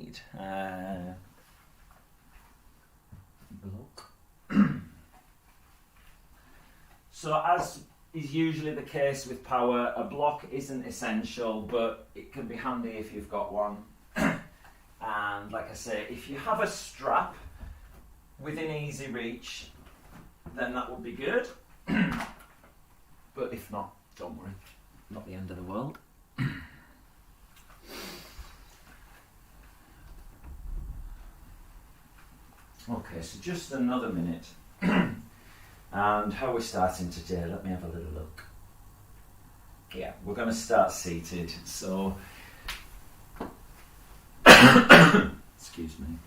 need block. So as is usually the case with power, a block isn't essential, but it can be handy if you've got one. And like I say, if you have a strap within easy reach, then that would be good. But if not, don't worry, not the end of the world. Okay, so just another minute. And how we're starting today, let me have a little look. Yeah, we're going to start seated, so excuse me.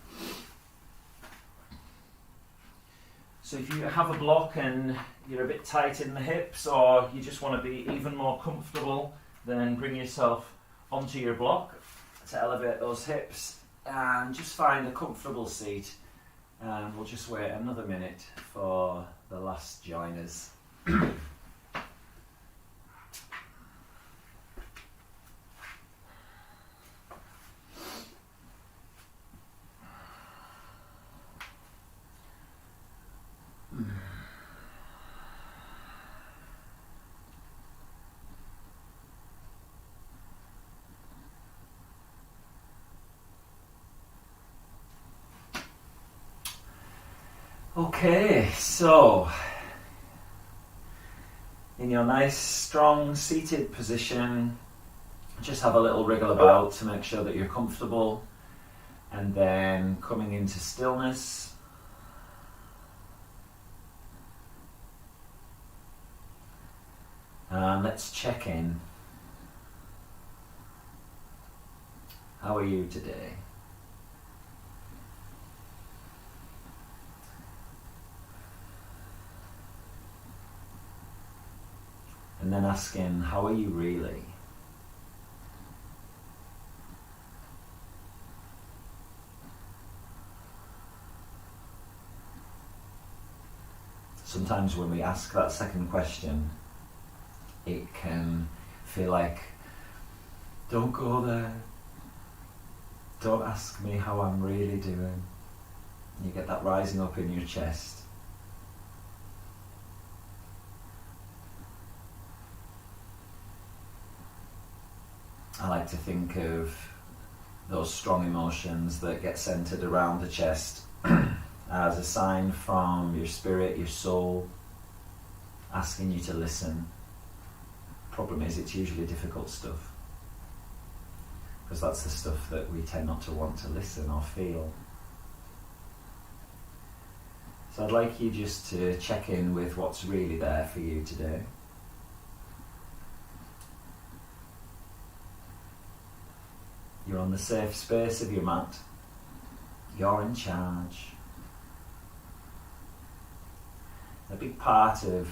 So if you have a block and you're a bit tight in the hips, or you just want to be even more comfortable, then bring yourself onto your block to elevate those hips and just find a comfortable seat. And we'll just wait another minute for the last joiners. Okay, so in your nice strong seated position, just have a little wriggle about to make sure that you're comfortable, and then coming into stillness. And let's check in. How are you today? And then asking, how are you really? Sometimes when we ask that second question, it can feel like, don't go there. Don't ask me how I'm really doing. You get that rising up in your chest. I like to think of those strong emotions that get centered around the chest as a sign from your spirit, your soul, asking you to listen. Problem is, it's usually difficult stuff, because that's the stuff that we tend not to want to listen or feel. So I'd like you just to check in with what's really there for you today. You're on the safe space of your mat. You're in charge. A big part of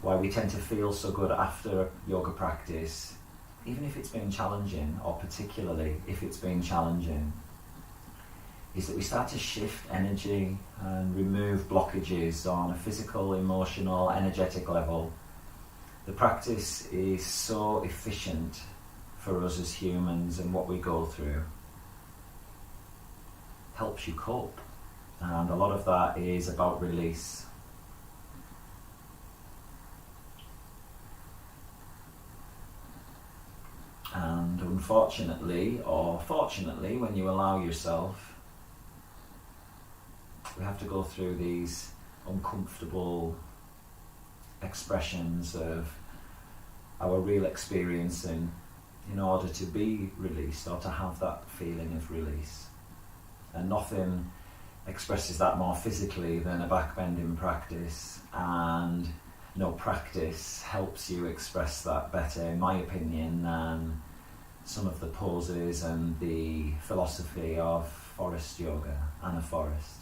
why we tend to feel so good after yoga practice, even if it's been challenging, or particularly if it's been challenging, is that we start to shift energy and remove blockages on a physical, emotional, energetic level. The practice is so efficient for us as humans, and what we go through helps you cope, and a lot of that is about release. And unfortunately, or fortunately, when you allow yourself, we have to go through these uncomfortable expressions of our real experience in order to be released, or to have that feeling of release. And nothing expresses that more physically than a backbending practice, and no practice helps you express that better, in my opinion, than some of the poses and the philosophy of forest yoga and a forest.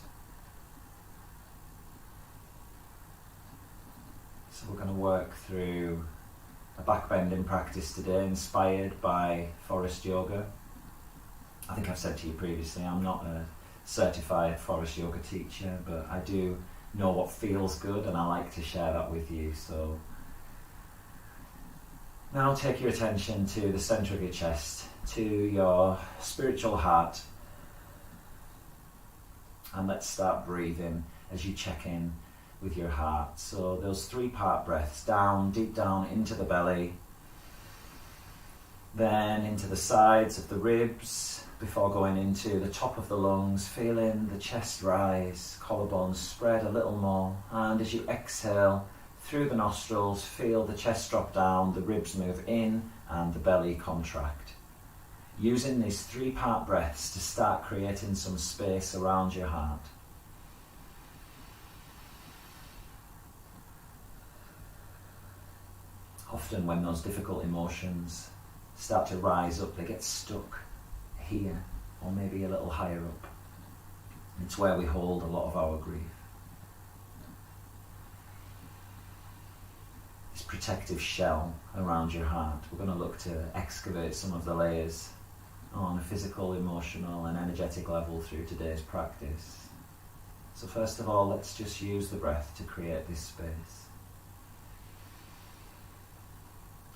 So we're going to work through a backbending practice today inspired by forest yoga. I think I've said to you previously, I'm not a certified forest yoga teacher, but I do know what feels good, and I like to share that with you. So now take your attention to the center of your chest, to your spiritual heart, And let's start breathing as you check in with your heart. So those 3-part breaths, down, deep down into the belly, then into the sides of the ribs before going into the top of the lungs, feeling the chest rise, collarbones spread a little more, and as you exhale through the nostrils, feel the chest drop down, the ribs move in and the belly contract. Using these 3-part breaths to start creating some space around your heart. Often when those difficult emotions start to rise up, they get stuck here or maybe a little higher up. It's where we hold a lot of our grief. This protective shell around your heart, we're going to look to excavate some of the layers on a physical, emotional and energetic level through today's practice. So first of all, let's just use the breath to create this space.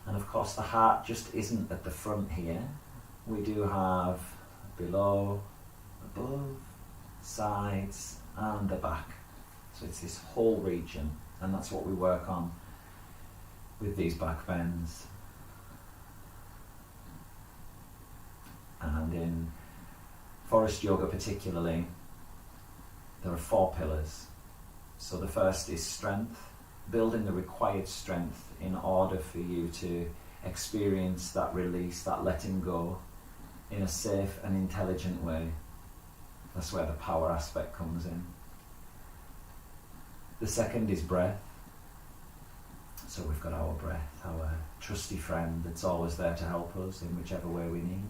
And of course the heart just isn't at the front here. We do have below, above, sides and the back. So it's this whole region, and that's what we work on with these back bends. And in forest yoga particularly, there are 4 pillars. So the first is strength, building the required strength in order for you to experience that release, that letting go in a safe and intelligent way. That's where the power aspect comes in. The second is breath. So we've got our breath, our trusty friend that's always there to help us in whichever way we need.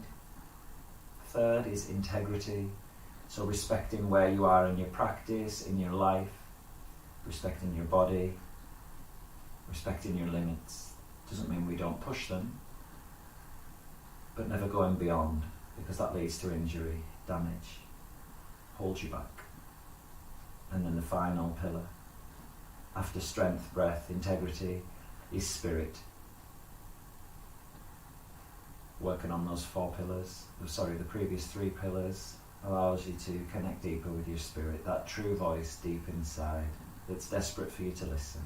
Third is integrity. So respecting where you are in your practice, in your life, respecting your body, respecting your limits. Doesn't mean we don't push them, but never going beyond, because that leads to injury, damage, holds you back. And then the final pillar, after strength, breath, integrity, is spirit. Working on those 4 pillars, the previous 3 pillars, allows you to connect deeper with your spirit, that true voice deep inside that's desperate for you to listen.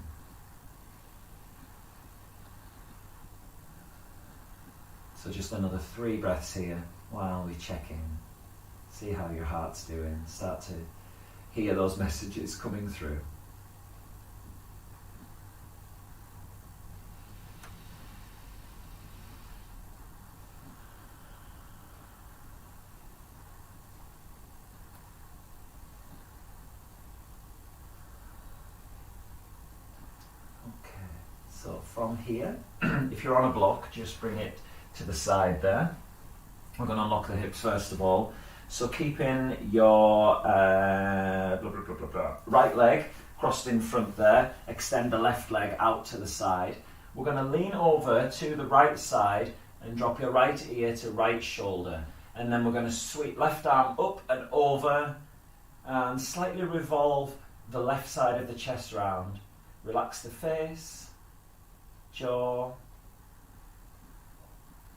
So just another 3 breaths here while we check in. See how your heart's doing. Start to hear those messages coming through. So from here, if you're on a block, just bring it to the side there. We're going to unlock the hips first of all. So keeping your right leg crossed in front there, extend the left leg out to the side. We're going to lean over to the right side and drop your right ear to right shoulder. And then we're going to sweep left arm up and over and slightly revolve the left side of the chest round. Relax the face, jaw,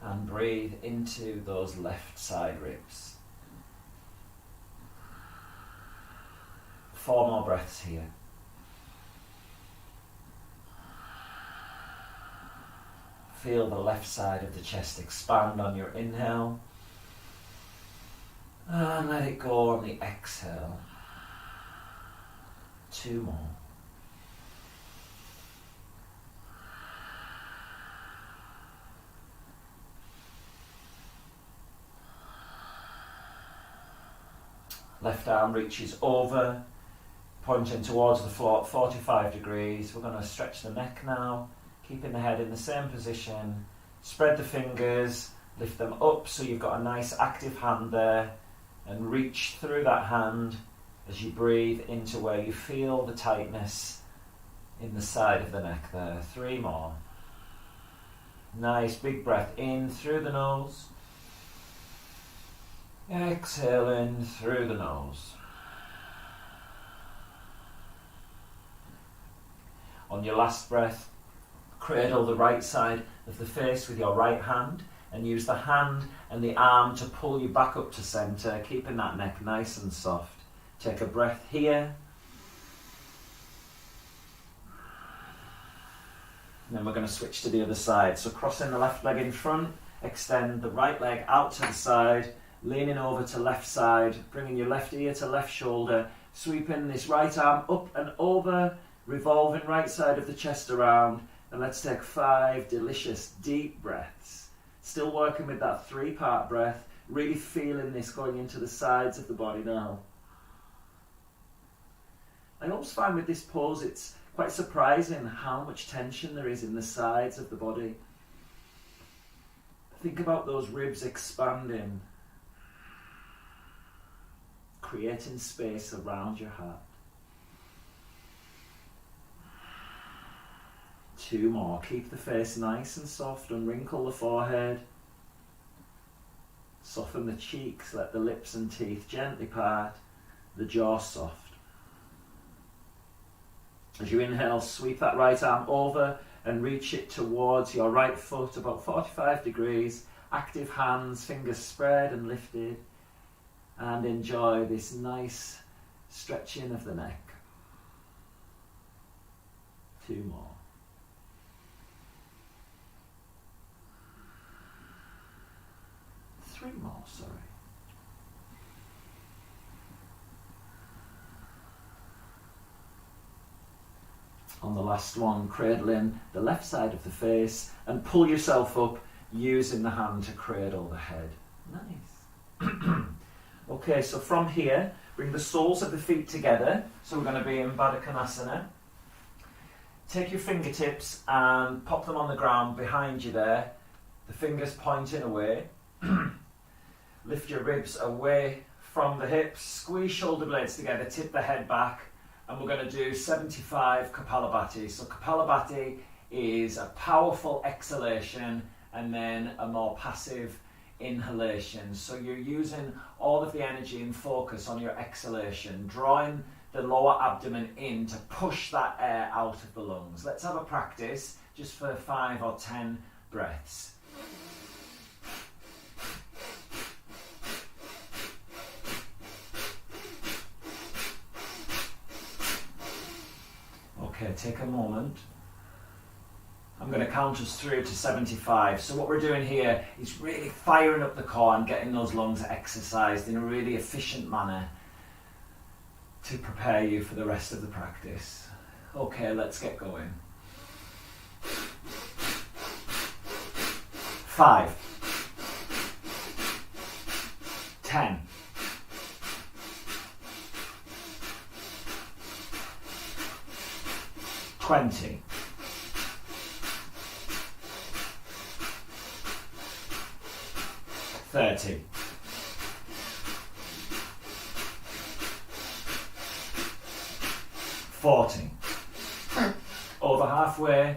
and breathe into those left side ribs. 4 more breaths here. Feel the left side of the chest expand on your inhale, and let it go on the exhale. 2 more. Left arm reaches over, pointing towards the floor at 45 degrees. We're going to stretch the neck now, keeping the head in the same position. Spread the fingers, lift them up so you've got a nice active hand there, and reach through that hand as you breathe into where you feel the tightness in the side of the neck there. 3 more. Nice big breath in through the nose. Exhale in through the nose. On your last breath, cradle the right side of the face with your right hand and use the hand and the arm to pull you back up to center, keeping that neck nice and soft Take a breath here. And then we're going to switch to the other side. So crossing the left leg in front, extend the right leg out to the side, leaning over to left side, bringing your left ear to left shoulder, sweeping this right arm up and over, revolving right side of the chest around, and let's take 5 delicious deep breaths. Still working with that 3-part breath, really feeling this going into the sides of the body now. I always find with this pose it's quite surprising how much tension there is in the sides of the body. Think about those ribs expanding, creating space around your heart. 2 more. Keep the face nice and soft, unwrinkle the forehead. Soften the cheeks, let the lips and teeth gently part, the jaw soft. As you inhale, sweep that right arm over and reach it towards your right foot, about 45 degrees. Active hands, fingers spread and lifted. And enjoy this nice stretching of the neck. 2 more. 3 more, sorry. On the last one, cradling the left side of the face and pull yourself up using the hand to cradle the head. Nice. Okay, so from here, bring the soles of the feet together. So we're going to be in Baddha Konasana. Take your fingertips and pop them on the ground behind you there. The fingers pointing away. Lift your ribs away from the hips. Squeeze shoulder blades together. Tip the head back. And we're going to do 75 Kapalabhati. So Kapalabhati is a powerful exhalation and then a more passive inhalation. So you're using all of the energy and focus on your exhalation, drawing the lower abdomen in to push that air out of the lungs. Let's have a practice just for 5 or 10 breaths. Okay, take a moment. I'm going to count us through to 75. So what we're doing here is really firing up the core and getting those lungs exercised in a really efficient manner to prepare you for the rest of the practice. Okay, let's get going. 5, 10, 20, 30, 40, over halfway,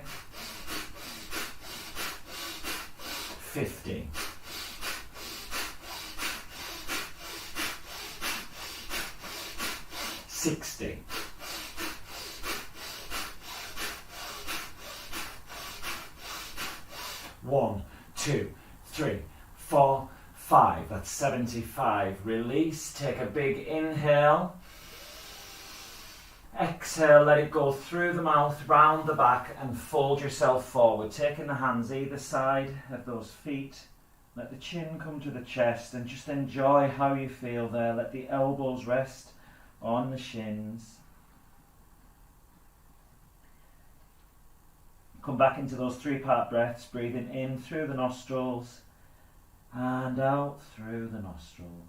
50, 60, 1, 2, 3, 4, 5. That's 75. Release. Take a big inhale. Exhale. Let it go through the mouth, round the back, and fold yourself forward. Taking the hands either side of those feet. Let the chin come to the chest and just enjoy how you feel there. Let the elbows rest on the shins. Come back into those 3-part breaths, breathing in through the nostrils and out through the nostrils.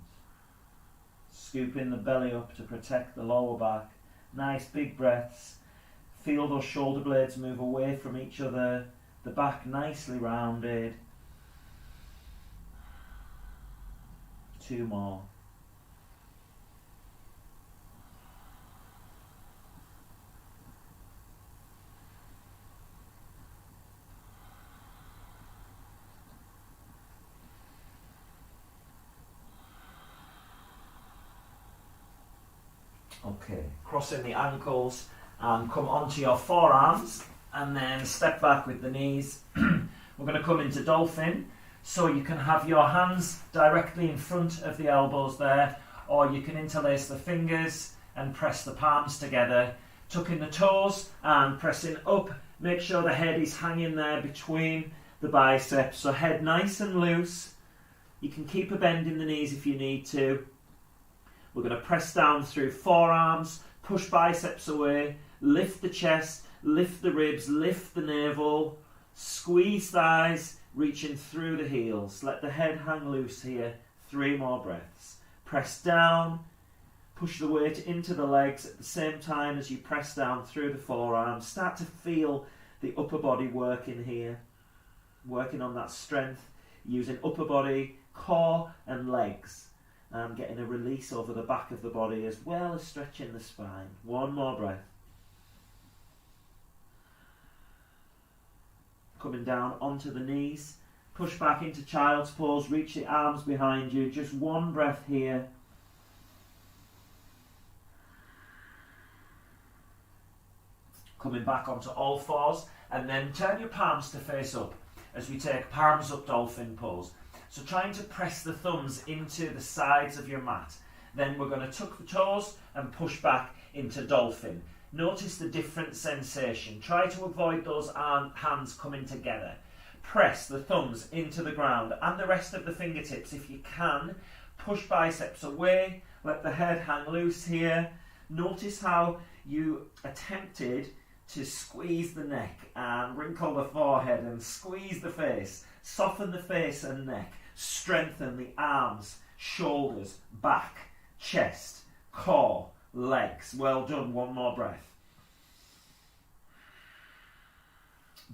Scooping the belly up to protect the lower back. Nice big breaths. Feel those shoulder blades move away from each other. The back nicely rounded. 2 more. Okay, crossing the ankles and come onto your forearms and then step back with the knees. We're going to come into dolphin, so you can have your hands directly in front of the elbows there, or you can interlace the fingers and press the palms together, tucking the toes and pressing up. Make sure the head is hanging there between the biceps, so head nice and loose. You can keep a bend in the knees if you need to. We're going to press down through forearms, push biceps away, lift the chest, lift the ribs, lift the navel, squeeze thighs, reaching through the heels. Let the head hang loose here. 3 more breaths. Press down, push the weight into the legs at the same time as you press down through the forearms. Start to feel the upper body working here, working on that strength, using upper body, core and legs, and getting a release over the back of the body as well as stretching the spine. 1 more breath. Coming down onto the knees, push back into child's pose, reach the arms behind you. Just 1 breath here. Coming back onto all fours, and then turn your palms to face up as we take palms up dolphin pose. So trying to press the thumbs into the sides of your mat. Then we're going to tuck the toes and push back into dolphin. Notice the different sensation. Try to avoid those hands coming together. Press the thumbs into the ground and the rest of the fingertips if you can. Push biceps away. Let the head hang loose here. Notice how you attempted to squeeze the neck and wrinkle the forehead and squeeze the face. Soften the face and neck. Strengthen the arms, shoulders, back, chest, core, legs. Well done. 1 more breath.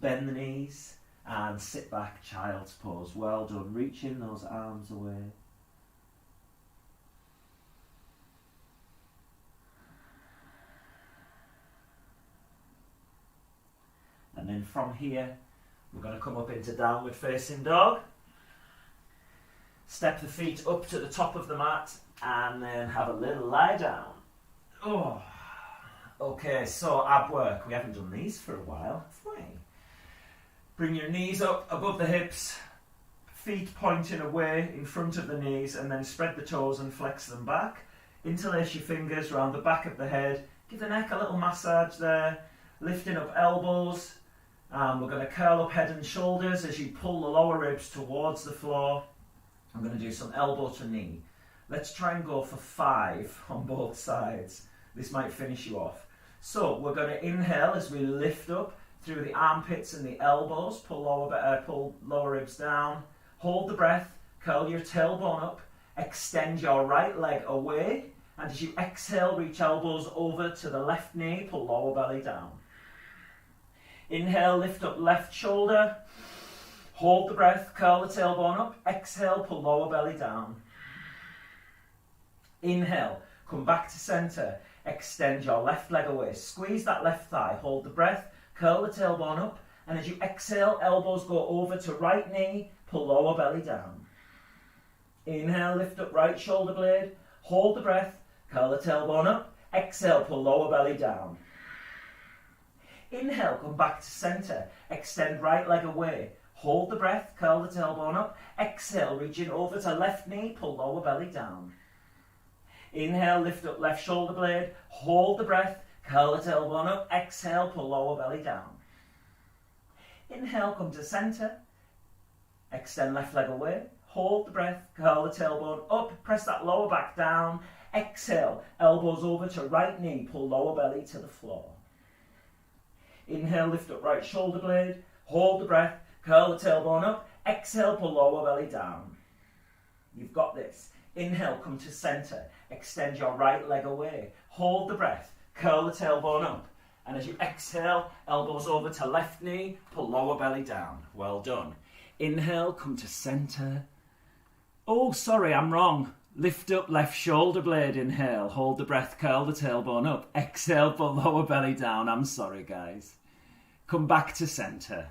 Bend the knees and sit back, child's pose. Well done. Reaching those arms away. And then from here, we're going to come up into downward facing dog. Step the feet up to the top of the mat and then have a little lie down. Oh, okay, so ab work. We haven't done these for a while, have we? Bring your knees up above the hips, feet pointing away in front of the knees, and then spread the toes and flex them back. Interlace your fingers around the back of the head. Give the neck a little massage there. Lifting up elbows. We're going to curl up head and shoulders as you pull the lower ribs towards the floor. I'm going to do some elbow to knee. Let's try and go for 5 on both sides. This might finish you off. So we're going to inhale as we lift up through the armpits and the elbows. Pull lower ribs down. Hold the breath. Curl your tailbone up. Extend your right leg away. And as you exhale, reach elbows over to the left knee. Pull lower belly down. Inhale, lift up left shoulder. Hold the breath, curl the tailbone up. Exhale, pull lower belly down. Inhale, come back to center. Extend your left leg away. Squeeze that left thigh. Hold the breath, curl the tailbone up. And as you exhale, elbows go over to right knee. Pull lower belly down. Inhale, lift up right shoulder blade. Hold the breath, curl the tailbone up. Exhale, pull lower belly down. Inhale, come back to center. Extend right leg away. Hold the breath, curl the tailbone up. Exhale, reaching over to left knee, pull lower belly down. Inhale, lift up left shoulder blade. Hold the breath, curl the tailbone up. Exhale, pull lower belly down. Inhale, come to center. Extend left leg away. Hold the breath, curl the tailbone up. Press that lower back down. Exhale, elbows over to right knee, pull lower belly to the floor. Inhale, lift up right shoulder blade. Hold the breath, curl the tailbone up. Exhale, pull lower belly down. You've got this. Inhale, come to center. Extend your right leg away. Hold the breath, curl the tailbone up. And as you exhale, elbows over to left knee, pull lower belly down. Well done. Inhale, come to center. Oh, sorry, I'm wrong. Lift up left shoulder blade, inhale. Hold the breath, curl the tailbone up. Exhale, pull lower belly down. I'm sorry, guys. Come back to center.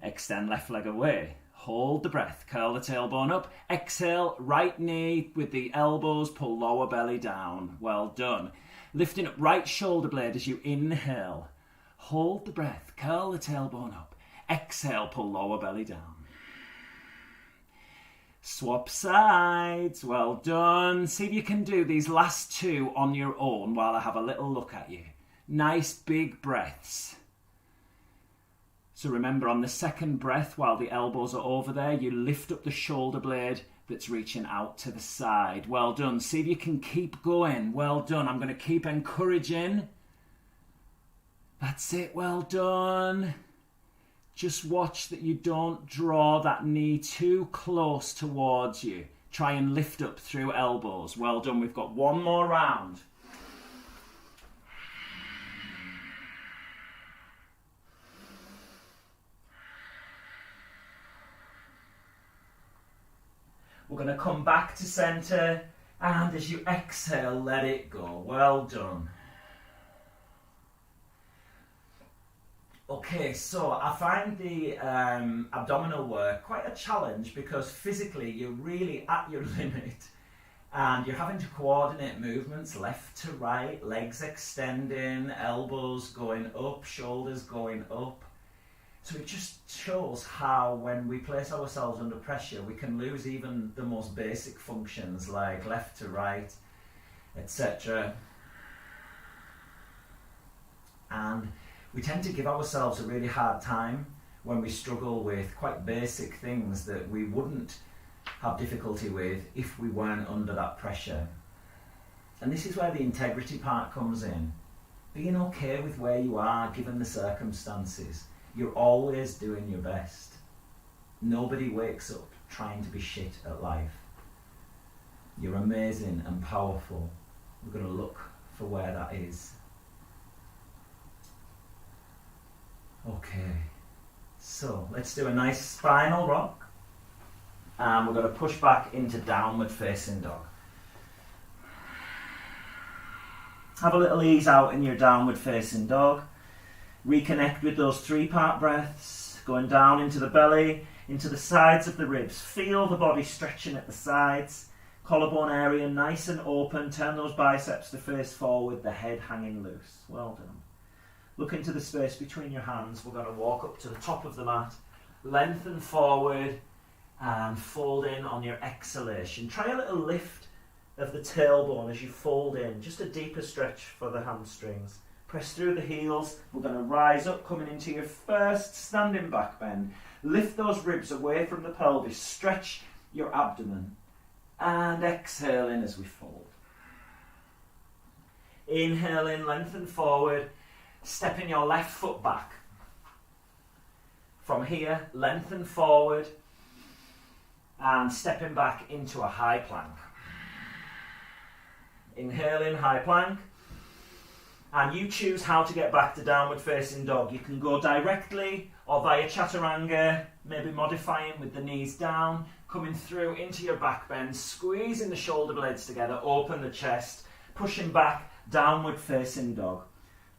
Extend left leg away. Hold the breath, curl the tailbone up. Exhale, right knee with the elbows, pull lower belly down. Well done. Lifting up right shoulder blade as you inhale. Hold the breath, curl the tailbone up. Exhale, pull lower belly down. Swap sides. Well done. See if you can do these last two on your own while I have a little look at you. Nice big breaths. So remember, on the second breath, while the elbows are over there, you lift up the shoulder blade that's reaching out to the side. Well done. See if you can keep going. Well done. I'm going to keep encouraging. That's it. Well done. Just watch that you don't draw that knee too close towards you. Try and lift up through elbows. Well done. We've got one more round. We're going to come back to centre, and as you exhale, let it go. Well done. Okay, so I find the abdominal work quite a challenge because physically you're really at your limit and you're having to coordinate movements left to right, legs extending, elbows going up, shoulders going up. So it just shows how when we place ourselves under pressure we can lose even the most basic functions like left to right, etc. And we tend to give ourselves a really hard time when we struggle with quite basic things that we wouldn't have difficulty with if we weren't under that pressure. And this is where the integrity part comes in. Being okay with where you are given the circumstances. You're always doing your best. Nobody wakes up trying to be shit at life. You're amazing and powerful. We're going to look for where that is. Okay, so let's do a nice spinal rock. And we're going to push back into downward facing dog. Have a little ease out in your downward facing dog. Reconnect with those 3-part breaths, going down into the belly, into the sides of the ribs. Feel the body stretching at the sides. Collarbone area nice and open. Turn those biceps to face forward, the head hanging loose. Well done. Look into the space between your hands. We're going to walk up to the top of the mat. Lengthen forward and fold in on your exhalation. Try a little lift of the tailbone as you fold in. Just a deeper stretch for the hamstrings. Press through the heels. We're going to rise up, coming into your first standing back bend. Lift those ribs away from the pelvis. Stretch your abdomen. And exhale in as we fold. Inhale in, lengthen forward. Stepping your left foot back. From here, lengthen forward and stepping back into a high plank. Inhale in, high plank. And you choose how to get back to downward facing dog. You can go directly or via chaturanga, maybe modifying with the knees down, coming through into your back bend, squeezing the shoulder blades together, open the chest, pushing back, downward facing dog.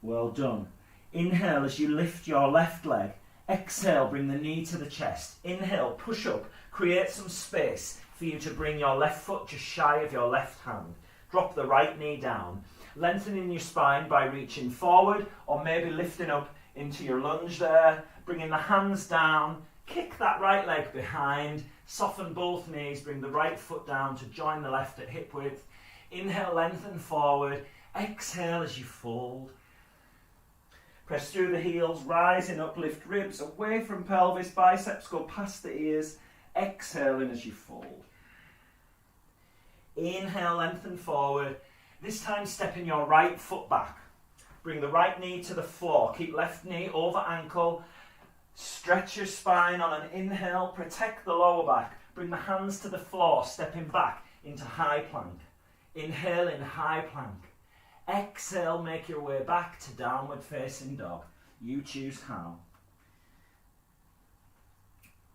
Well done. Inhale as you lift your left leg. Exhale, bring the knee to the chest. Inhale, push up. Create some space for you to bring your left foot just shy of your left hand. Drop the right knee down. Lengthening your spine by reaching forward or maybe lifting up into your lunge there. Bringing the hands down. Kick that right leg behind. Soften both knees. Bring the right foot down to join the left at hip width. Inhale, lengthen forward. Exhale as you fold. Press through the heels, rising up, lift ribs away from pelvis, biceps go past the ears. Exhale in as you fold. Inhale, lengthen forward. This time stepping your right foot back. Bring the right knee to the floor. Keep left knee over ankle. Stretch your spine on an inhale. Protect the lower back. Bring the hands to the floor, stepping back into high plank. Inhale in high plank. Exhale, make your way back to downward facing dog. You choose how.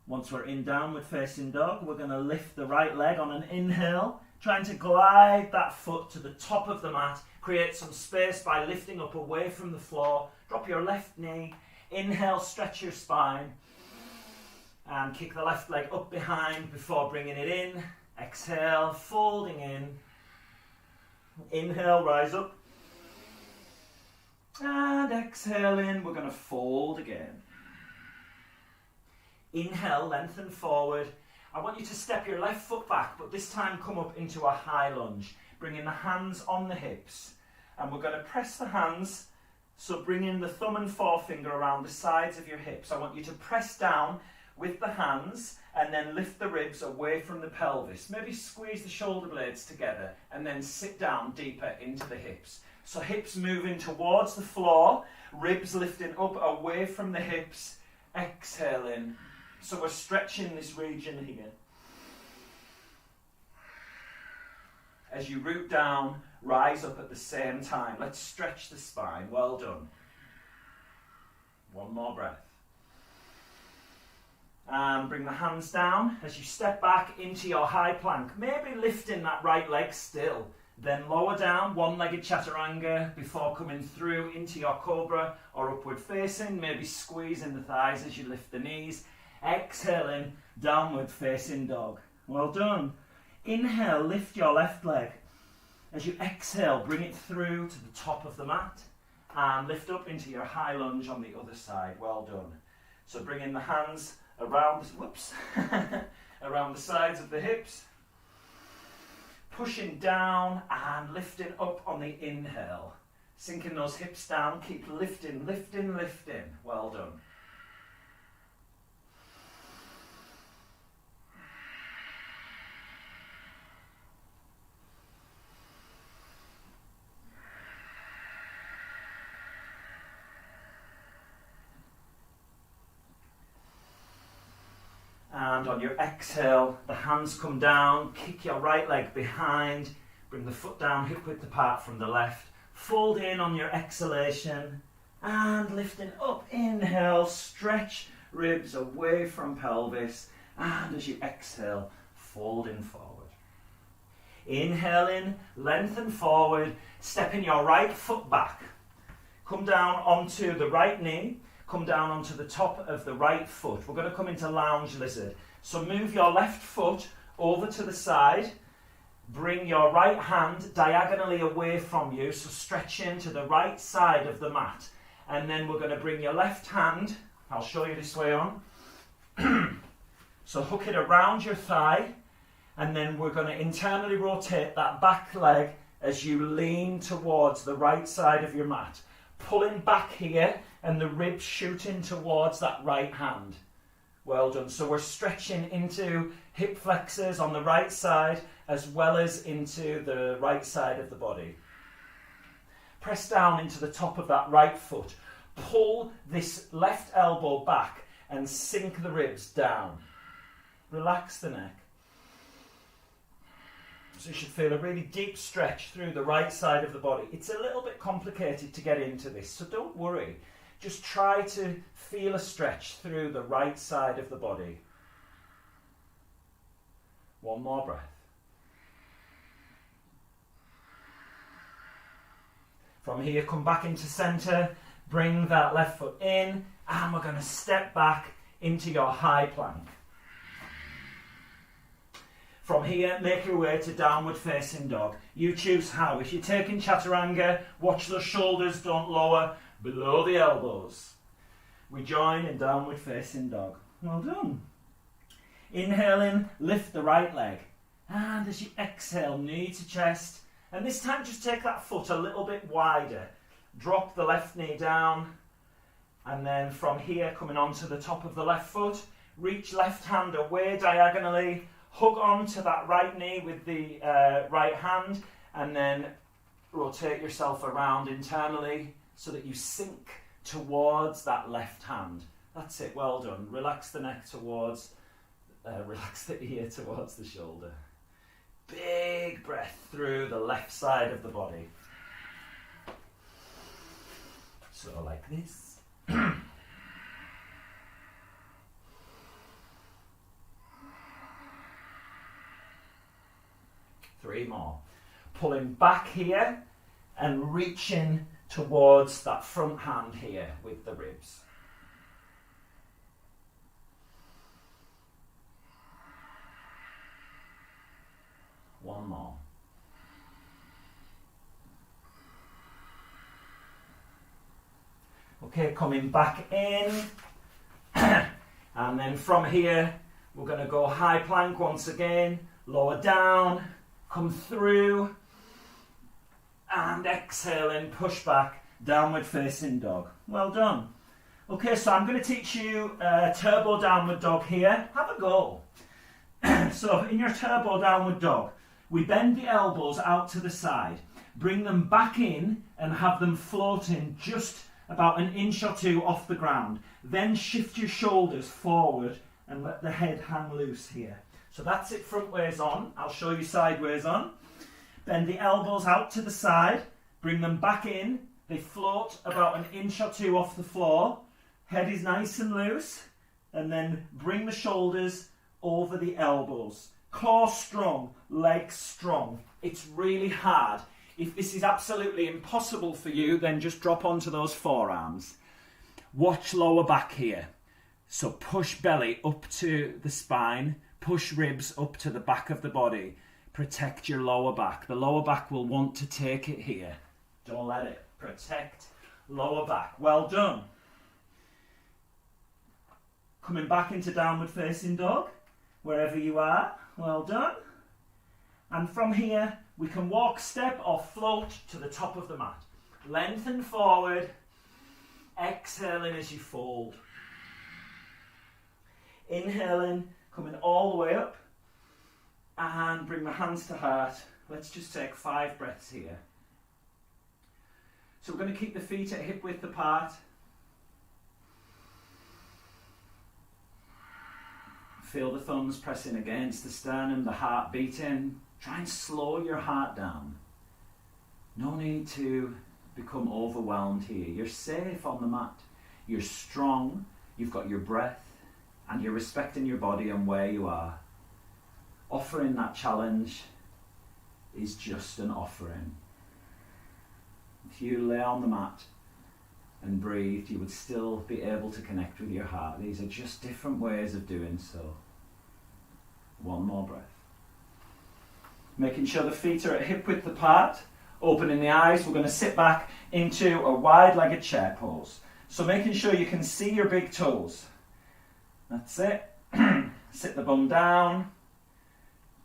Once we're in downward facing dog, we're going to lift the right leg on an inhale, trying to glide that foot to the top of the mat. Create some space by lifting up away from the floor. Drop your left knee. Inhale, stretch your spine. And kick the left leg up behind before bringing it in. Exhale, folding in. Inhale, rise up. And exhale in, we're going to fold again. Inhale, lengthen forward. I want you to step your left foot back, but this time come up into a high lunge, bringing the hands on the hips. And we're going to press the hands, so bring in the thumb and forefinger around the sides of your hips. I want you to press down with the hands and then lift the ribs away from the pelvis. Maybe squeeze the shoulder blades together and then sit down deeper into the hips. So hips moving towards the floor, ribs lifting up away from the hips, exhaling. So we're stretching this region here. As you root down, rise up at the same time. Let's stretch the spine. Well done. One more breath. And bring the hands down as you step back into your high plank. Maybe lifting that right leg still. Then lower down, one-legged chaturanga before coming through into your cobra or upward facing. Maybe squeezing the thighs as you lift the knees. Exhaling, downward facing dog. Well done. Inhale, lift your left leg. As you exhale, bring it through to the top of the mat and lift up into your high lunge on the other side. Well done. So bring in the hands around, around the sides of the hips. Pushing down and lifting up on the inhale. Sinking those hips down, keep lifting, lifting, lifting. Well done. And on your exhale, the hands come down, kick your right leg behind, bring the foot down hip width apart from the left, fold in on your exhalation, and lifting up, inhale, stretch ribs away from pelvis, and as you exhale, folding forward. Inhaling, lengthen forward, stepping your right foot back, come down onto the right knee, come down onto the top of the right foot. We're going to come into lounge lizard. So move your left foot over to the side. Bring your right hand diagonally away from you. So stretch into the right side of the mat. And then we're going to bring your left hand. I'll show you this way on. So hook it around your thigh. And then we're going to internally rotate that back leg as you lean towards the right side of your mat. Pulling back here and the ribs shooting towards that right hand. Well done. So we're stretching into hip flexors on the right side as well as into the right side of the body. Press down into the top of that right foot. Pull this left elbow back and sink the ribs down. Relax the neck. So you should feel a really deep stretch through the right side of the body. It's a little bit complicated to get into this, so don't worry. Just try to feel a stretch through the right side of the body. One more breath. From here, come back into centre, bring that left foot in, and we're going to step back into your high plank. From here, make your way to downward facing dog. You choose how. If you're taking chaturanga, watch the shoulders don't lower below the elbows. We join in downward facing dog. Well done. Inhaling, lift the right leg. And as you exhale, knee to chest. And this time just take that foot a little bit wider. Drop the left knee down. And then from here, coming onto the top of the left foot, reach left hand away diagonally. Hug onto that right knee with the right hand. And then rotate yourself around internally so that you sink towards that left hand. That's it, well done. Relax the neck towards, relax the ear towards the shoulder. Big breath through the left side of the body. So like this. 3 more. Pulling back here and reaching towards that front hand here with the ribs. One more. Okay, coming back in. And then from here, We're going to go high plank once again, lower down, come through, and exhaling, push back, downward facing dog. Well done. Okay, so I'm going to teach you turbo downward dog here. Have a go. So in your turbo downward dog, we bend the elbows out to the side, bring them back in and have them floating just about an inch or two off the ground. Then shift your shoulders forward and let the head hang loose here. So that's it front ways on. I'll show you sideways on. Bend the elbows out to the side, bring them back in. They float about an inch or two off the floor. Head is nice and loose. And then bring the shoulders over the elbows. Core strong, legs strong. It's really hard. If this is absolutely impossible for you, then just drop onto those forearms. Watch lower back here. So push belly up to the spine, push ribs up to the back of the body. Protect your lower back. The lower back will want to take it here. Don't let it. Protect lower back. Well done. Coming back into downward facing dog, wherever you are. Well done. And from here, we can walk, step or float to the top of the mat. Lengthen forward, exhaling as you fold. Inhaling, coming all the way up, and bring the hands to heart. Let's just take 5 breaths here. So we're going to keep the feet at hip width apart. Feel the thumbs pressing against the sternum, the heart beating. Try and slow your heart down. No need to become overwhelmed here. You're safe on the mat. You're strong. You've got your breath. And you're respecting your body and where you are. Offering that challenge is just an offering. If you lay on the mat and breathe, you would still be able to connect with your heart. These are just different ways of doing so. One more breath. Making sure the feet are at hip width apart. Opening the eyes, we're going to sit back into a wide-legged chair pose. So making sure you can see your big toes. That's it. Sit the bum down.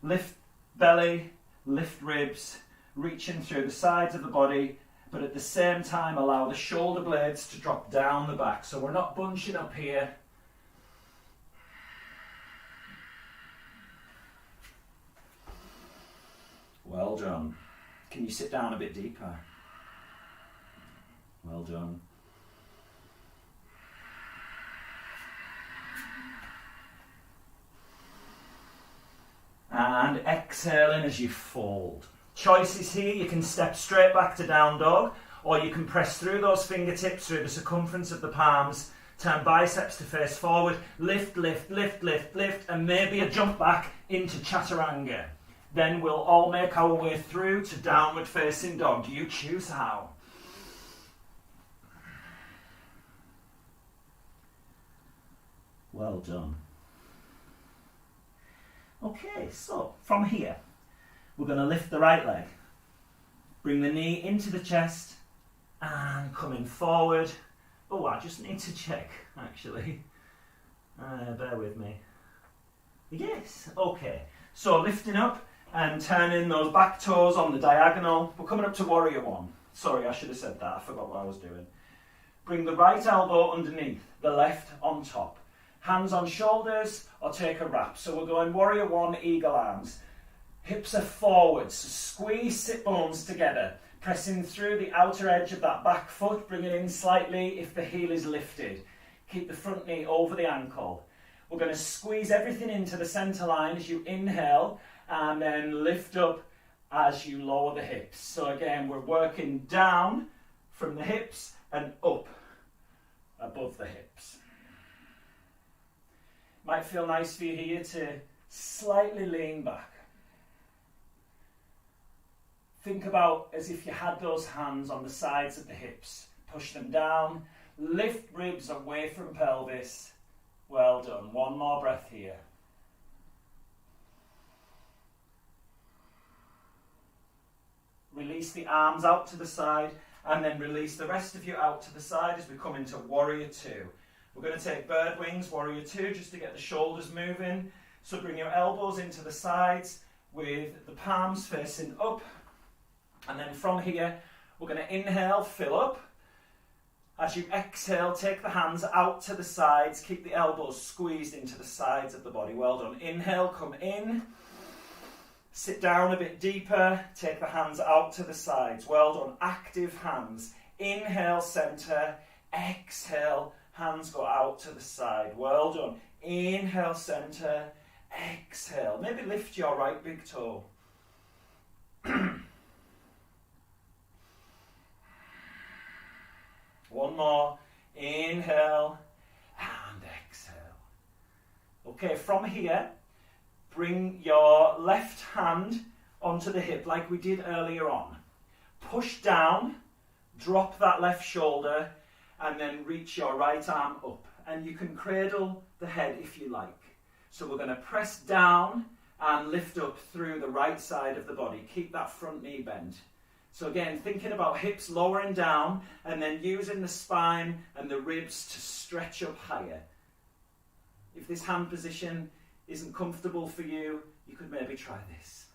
Lift belly, lift ribs, reaching through the sides of the body, but at the same time allow the shoulder blades to drop down the back. So we're not bunching up here. Well done. Can you sit down a bit deeper? Well done. And exhaling as you fold. Choices here, you can step straight back to down dog, or you can press through those fingertips through the circumference of the palms, turn biceps to face forward, lift, lift, lift, lift, lift, and maybe a jump back into chaturanga. Then we'll all make our way through to downward facing dog. You choose how. Well done. Okay, so from here, we're going to lift the right leg. Bring the knee into the chest and coming forward. Oh, I just need to check, actually. Bear with me. Yes, okay. So lifting up and turning those back toes on the diagonal. We're coming up to warrior one. Sorry, I should have said that. I forgot what I was doing. Bring the right elbow underneath, the left on top. Hands on shoulders or take a wrap. So we're going warrior one, eagle arms. Hips are forwards. Squeeze sit bones together. Pressing through the outer edge of that back foot. Bring it in slightly if the heel is lifted. Keep the front knee over the ankle. We're going to squeeze everything into the centre line as you inhale and then lift up as you lower the hips. So again, we're working down from the hips and up above the hips. Might feel nice for you here to slightly lean back. Think about as if you had those hands on the sides of the hips. Push them down, lift ribs away from pelvis. Well done. One more breath here. Release the arms out to the side and then release the rest of you out to the side as we come into warrior two. We're going to take bird wings, warrior two, just to get the shoulders moving. So bring your elbows into the sides with the palms facing up. And then from here, we're going to inhale, fill up. As you exhale, take the hands out to the sides. Keep the elbows squeezed into the sides of the body. Well done. Inhale, come in. Sit down a bit deeper. Take the hands out to the sides. Well done. Active hands. Inhale, center. Exhale, hands go out to the side. Well done. Inhale, center. Exhale. Maybe lift your right big toe. One more. Inhale and exhale. Okay, from here, bring your left hand onto the hip like we did earlier on. Push down, drop that left shoulder, and then reach your right arm up. And you can cradle the head if you like. So we're going to press down and lift up through the right side of the body. Keep that front knee bent. So again, thinking about hips lowering down and then using the spine and the ribs to stretch up higher. If this hand position isn't comfortable for you, you could maybe try this.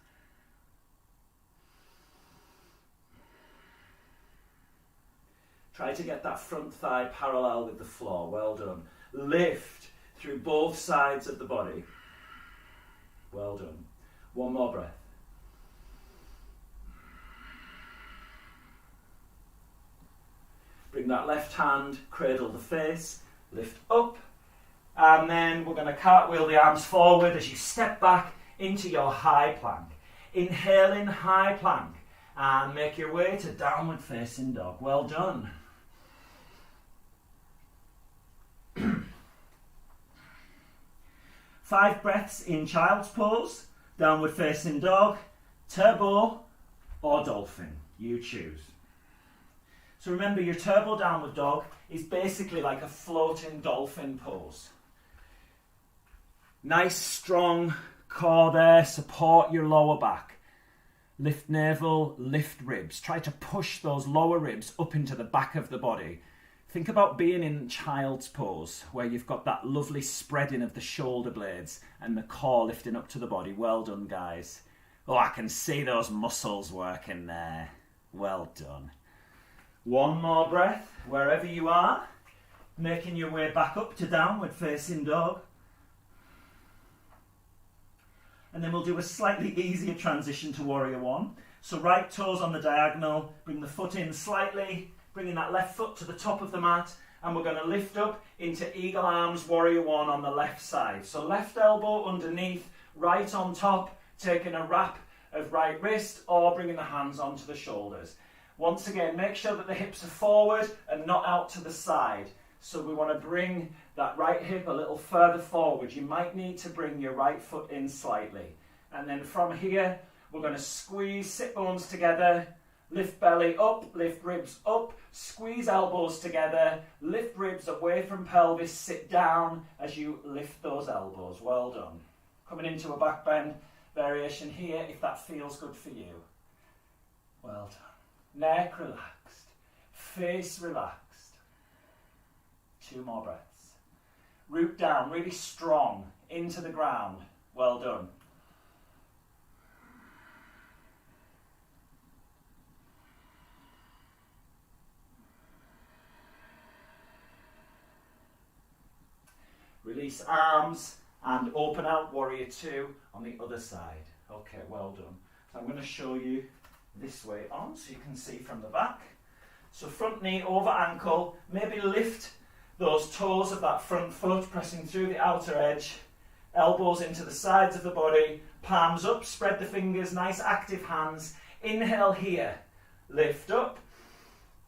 Try to get that front thigh parallel with the floor. Well done. Lift through both sides of the body. Well done. One more breath. Bring that left hand, cradle the face, lift up, and then we're going to cartwheel the arms forward as you step back into your high plank. Inhaling high plank and make your way to downward facing dog. Well done. Five breaths in child's pose, downward facing dog, turbo or dolphin. You choose. So remember, your turbo downward dog is basically like a floating dolphin pose. Nice strong core there, support your lower back. Lift navel, lift ribs. Try to push those lower ribs up into the back of the body. Think about being in child's pose, where you've got that lovely spreading of the shoulder blades and the core lifting up to the body. Well done, guys. Oh, I can see those muscles working there. Well done. One more breath, wherever you are, making your way back up to downward facing dog. And then we'll do a slightly easier transition to warrior one. So right toes on the diagonal, bring the foot in slightly, bringing that left foot to the top of the mat, and we're going to lift up into eagle arms, warrior one on the left side. So left elbow underneath, right on top, taking a wrap of right wrist, or bringing the hands onto the shoulders. Once again, make sure that the hips are forward and not out to the side. So we want to bring that right hip a little further forward. You might need to bring your right foot in slightly. And then from here, we're going to squeeze sit bones together, lift belly up, lift ribs up, squeeze elbows together, lift ribs away from pelvis, sit down as you lift those elbows. Well done. Coming into a back bend variation here if that feels good for you. Well done. Neck relaxed, face relaxed. 2 more breaths. Root down, really strong, into the ground. Well done. Release arms and open out warrior two on the other side. Okay, well done. So I'm going to show you this way on so you can see from the back. So front knee over ankle, maybe lift those toes of that front foot, pressing through the outer edge, elbows into the sides of the body, palms up, spread the fingers, nice active hands. Inhale here, lift up,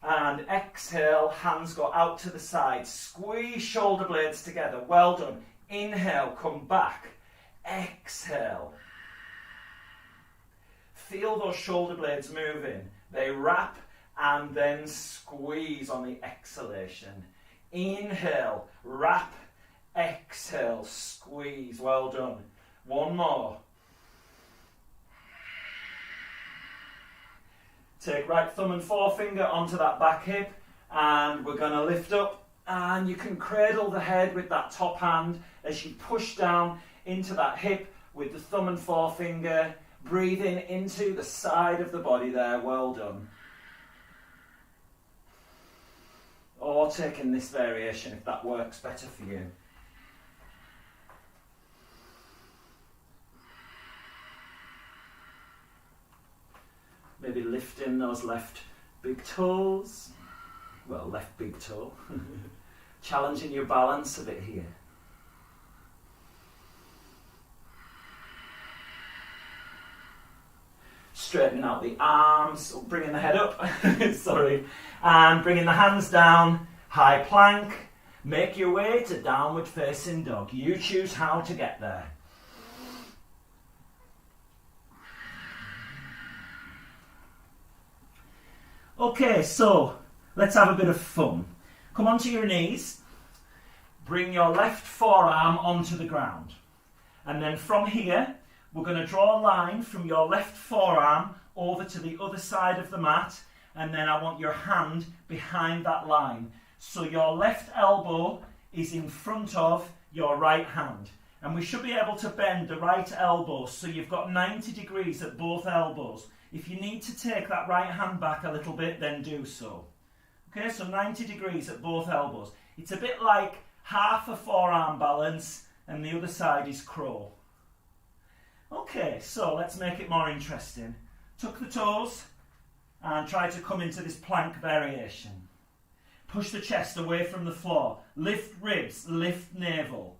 and exhale, hands go out to the side. Squeeze shoulder blades together, well done. Inhale, come back, exhale. Feel those shoulder blades moving. They wrap and then squeeze on the exhalation. Inhale, wrap, exhale, squeeze. Well done. One more. Take right thumb and forefinger onto that back hip, and we're going to lift up And you can cradle the head with that top hand as you push down into that hip with the thumb and forefinger, breathing into the side of the body there. Well done. Or taking this variation if that works better for you. Maybe lifting those left big toes. Well, left big toe. Challenging your balance a bit here. Straightening out the arms, bringing the head up, sorry, and bringing the hands down, high plank. Make your way to downward facing dog. You choose how to get there. Okay, so let's have a bit of fun. Come onto your knees, bring your left forearm onto the ground, and then from here we're going to draw a line from your left forearm over to the other side of the mat, and then I want your hand behind that line. So your left elbow is in front of your right hand, and we should be able to bend the right elbow so you've got 90 degrees at both elbows. If you need to take that right hand back a little bit, then do so. Okay, so 90 degrees at both elbows. It's a bit like half a forearm balance and the other side is crow. Okay, so let's make it more interesting. Tuck the toes and try to come into this plank variation. Push the chest away from the floor. Lift ribs, lift navel.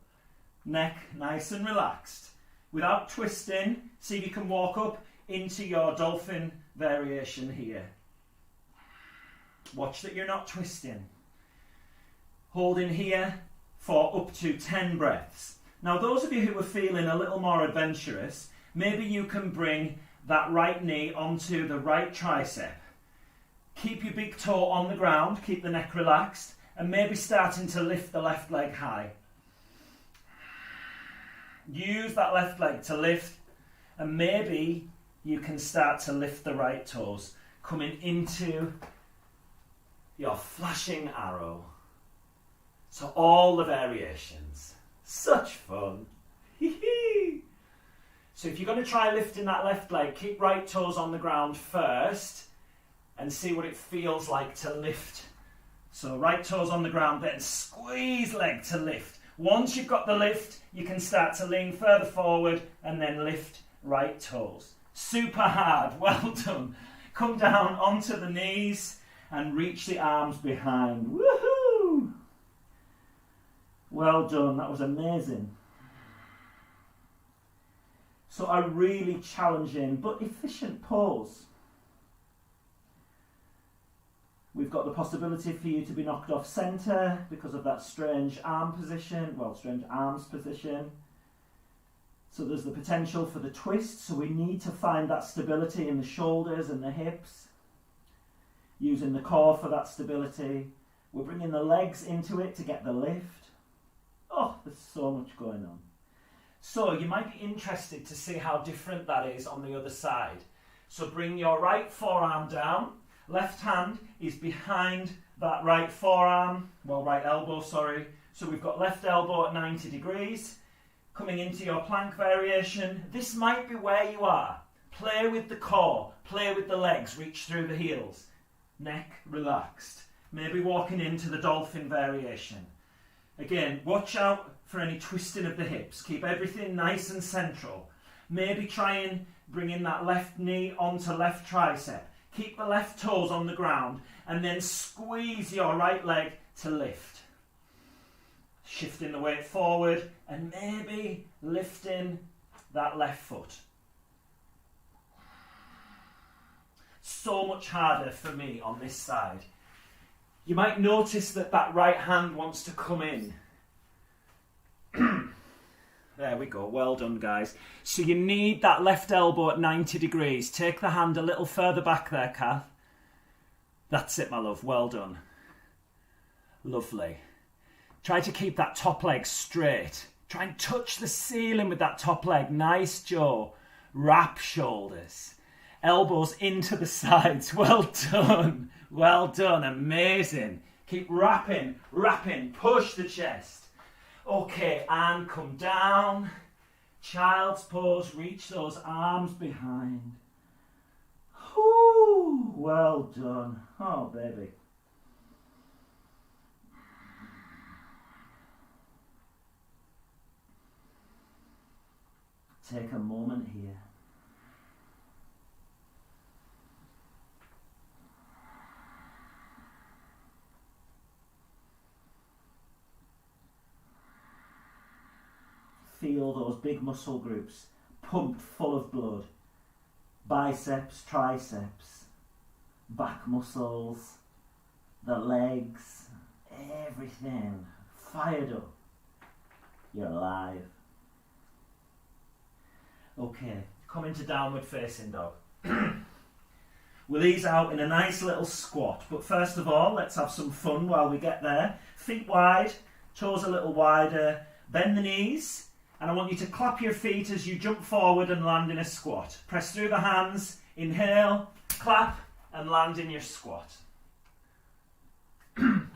Neck nice and relaxed. Without twisting, see if you can walk up into your dolphin variation here. Watch that you're not twisting. Hold in here for up to 10 breaths. Now those of you who are feeling a little more adventurous, maybe you can bring that right knee onto the right tricep. Keep your big toe on the ground, keep the neck relaxed, and maybe starting to lift the left leg high. Use that left leg to lift, and maybe you can start to lift the right toes, coming into your flashing arrow. So all the variations. Such fun. So if you're going to try lifting that left leg, keep right toes on the ground first and see what it feels like to lift. So right toes on the ground, then squeeze leg to lift. Once you've got the lift, you can start to lean further forward and then lift right toes. Super hard, well done. Come down onto the knees and reach the arms behind. Woohoo! Well done, that was amazing. So a really challenging but efficient pose. We've got the possibility for you to be knocked off centre because of that strange arm position, strange arms position. So there's the potential for the twist, so we need to find that stability in the shoulders and the hips. Using the core for that stability. We're bringing the legs into it to get the lift. Oh, there's so much going on. So you might be interested to see how different that is on the other side. So bring your right forearm down. Left hand is behind that right forearm, right elbow, sorry. So we've got left elbow at 90 degrees. Coming into your plank variation. This might be where you are. Play with the core, play with the legs, reach through the heels. Neck relaxed. Maybe walking into the dolphin variation. Again, watch out for any twisting of the hips. Keep everything nice and central. Maybe try and bring in that left knee onto left tricep. Keep the left toes on the ground and then squeeze your right leg to lift. Shifting the weight forward and maybe lifting that left foot. So much harder for me on this side. You might notice that right hand wants to come in. There we go, well done guys. So you need that left elbow at 90 degrees. Take the hand a little further back there, Kath. That's it, my love, well done. Lovely. Try to keep that top leg straight. Try and touch the ceiling with that top leg. Nice, Joe. Wrap shoulders. Elbows into the sides. Well done. Well done. Amazing. Keep wrapping, wrapping, push the chest. Okay, and come down. Child's pose, reach those arms behind. Whoo, well done. Oh, baby. Take a moment here. Feel those big muscle groups pumped full of blood. Biceps, triceps, back muscles, the legs, everything fired up. You're alive. Okay, come into downward facing dog. We'll ease out in a nice little squat, but first of all, let's have some fun while we get there. Feet wide, toes a little wider, bend the knees, and I want you to clap your feet as you jump forward and land in a squat. Press through the hands, inhale, clap, and land in your squat.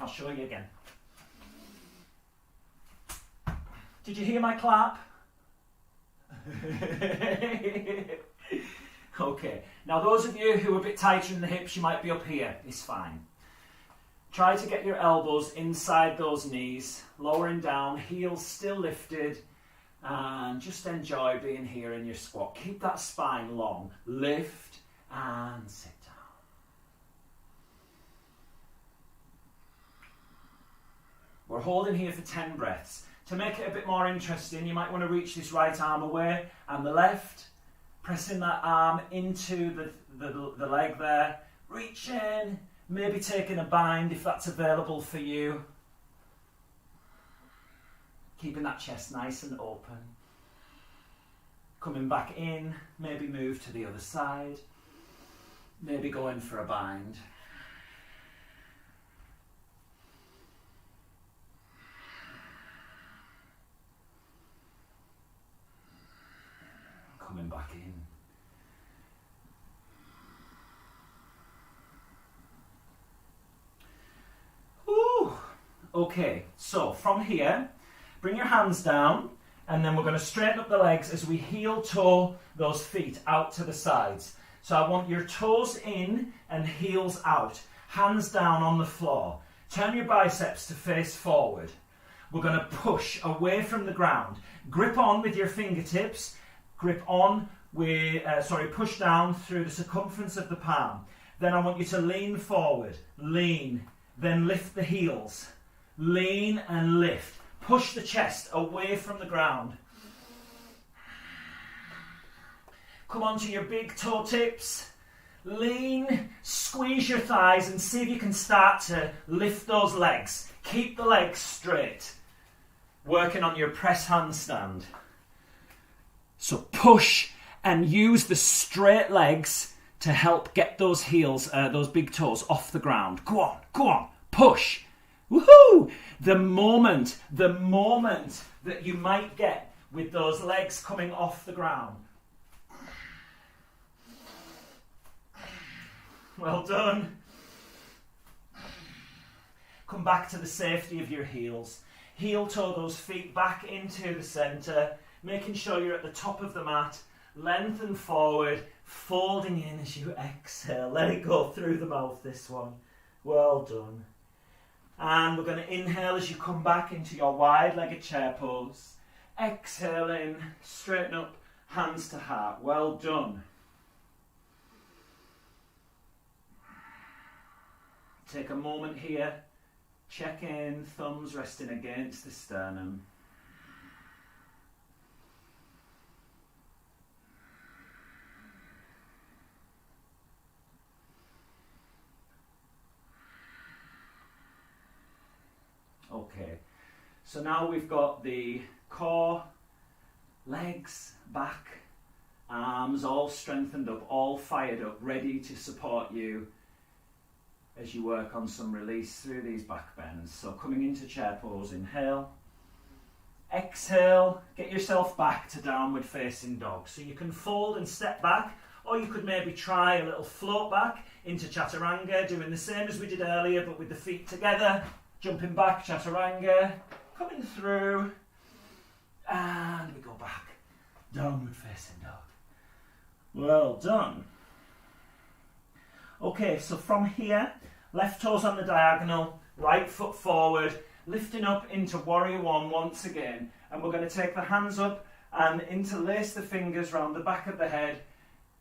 I'll show you again. Did you hear my clap? Okay, now those of you who are a bit tighter in the hips, you might be up here. It's fine. Try to get your elbows inside those knees, lowering down, heels still lifted, and just enjoy being here in your squat. Keep that spine long. Lift and sit down. We're holding here for 10 breaths. To make it a bit more interesting, you might want to reach this right arm away and the left, pressing that arm into the leg there. Reach in, maybe taking a bind if that's available for you. Keeping that chest nice and open. Coming back in, maybe move to the other side. Maybe go in for a bind. Coming back in. Ooh. Okay, so from here, bring your hands down, and then we're going to straighten up the legs as we heel toe those feet out to the sides. So I want your toes in and heels out, hands down on the floor. Turn your biceps to face forward. We're going to push away from the ground. Grip on with your fingertips. Grip on with, push down through the circumference of the palm. Then I want you to lean forward. Lean. Then lift the heels. Lean and lift. Push the chest away from the ground. Come onto your big toe tips. Lean, squeeze your thighs and see if you can start to lift those legs. Keep the legs straight. Working on your press handstand. So push and use the straight legs to help get those heels, those big toes off the ground. Go on, push. Woohoo! The moment that you might get with those legs coming off the ground. Well done. Come back to the safety of your heels. Heel toe those feet back into the centre, making sure you're at the top of the mat. Lengthen forward, folding in as you exhale. Let it go through the mouth, this one. Well done. And we're going to inhale as you come back into your wide-legged chair pose. Exhaling, straighten up, hands to heart. Well done. Take a moment here. Check in, thumbs resting against the sternum. Okay, so now we've got the core, legs, back, arms all strengthened up, all fired up, ready to support you as you work on some release through these back bends. So coming into chair pose, inhale, exhale, get yourself back to downward facing dog. So you can fold and step back, or you could maybe try a little float back into chaturanga, doing the same as we did earlier, but with the feet together. Jumping back, chaturanga, coming through, and we go back. Downward facing dog. Well done. Okay, so from here, left toes on the diagonal, right foot forward, lifting up into warrior one once again. And we're going to take the hands up and interlace the fingers round the back of the head,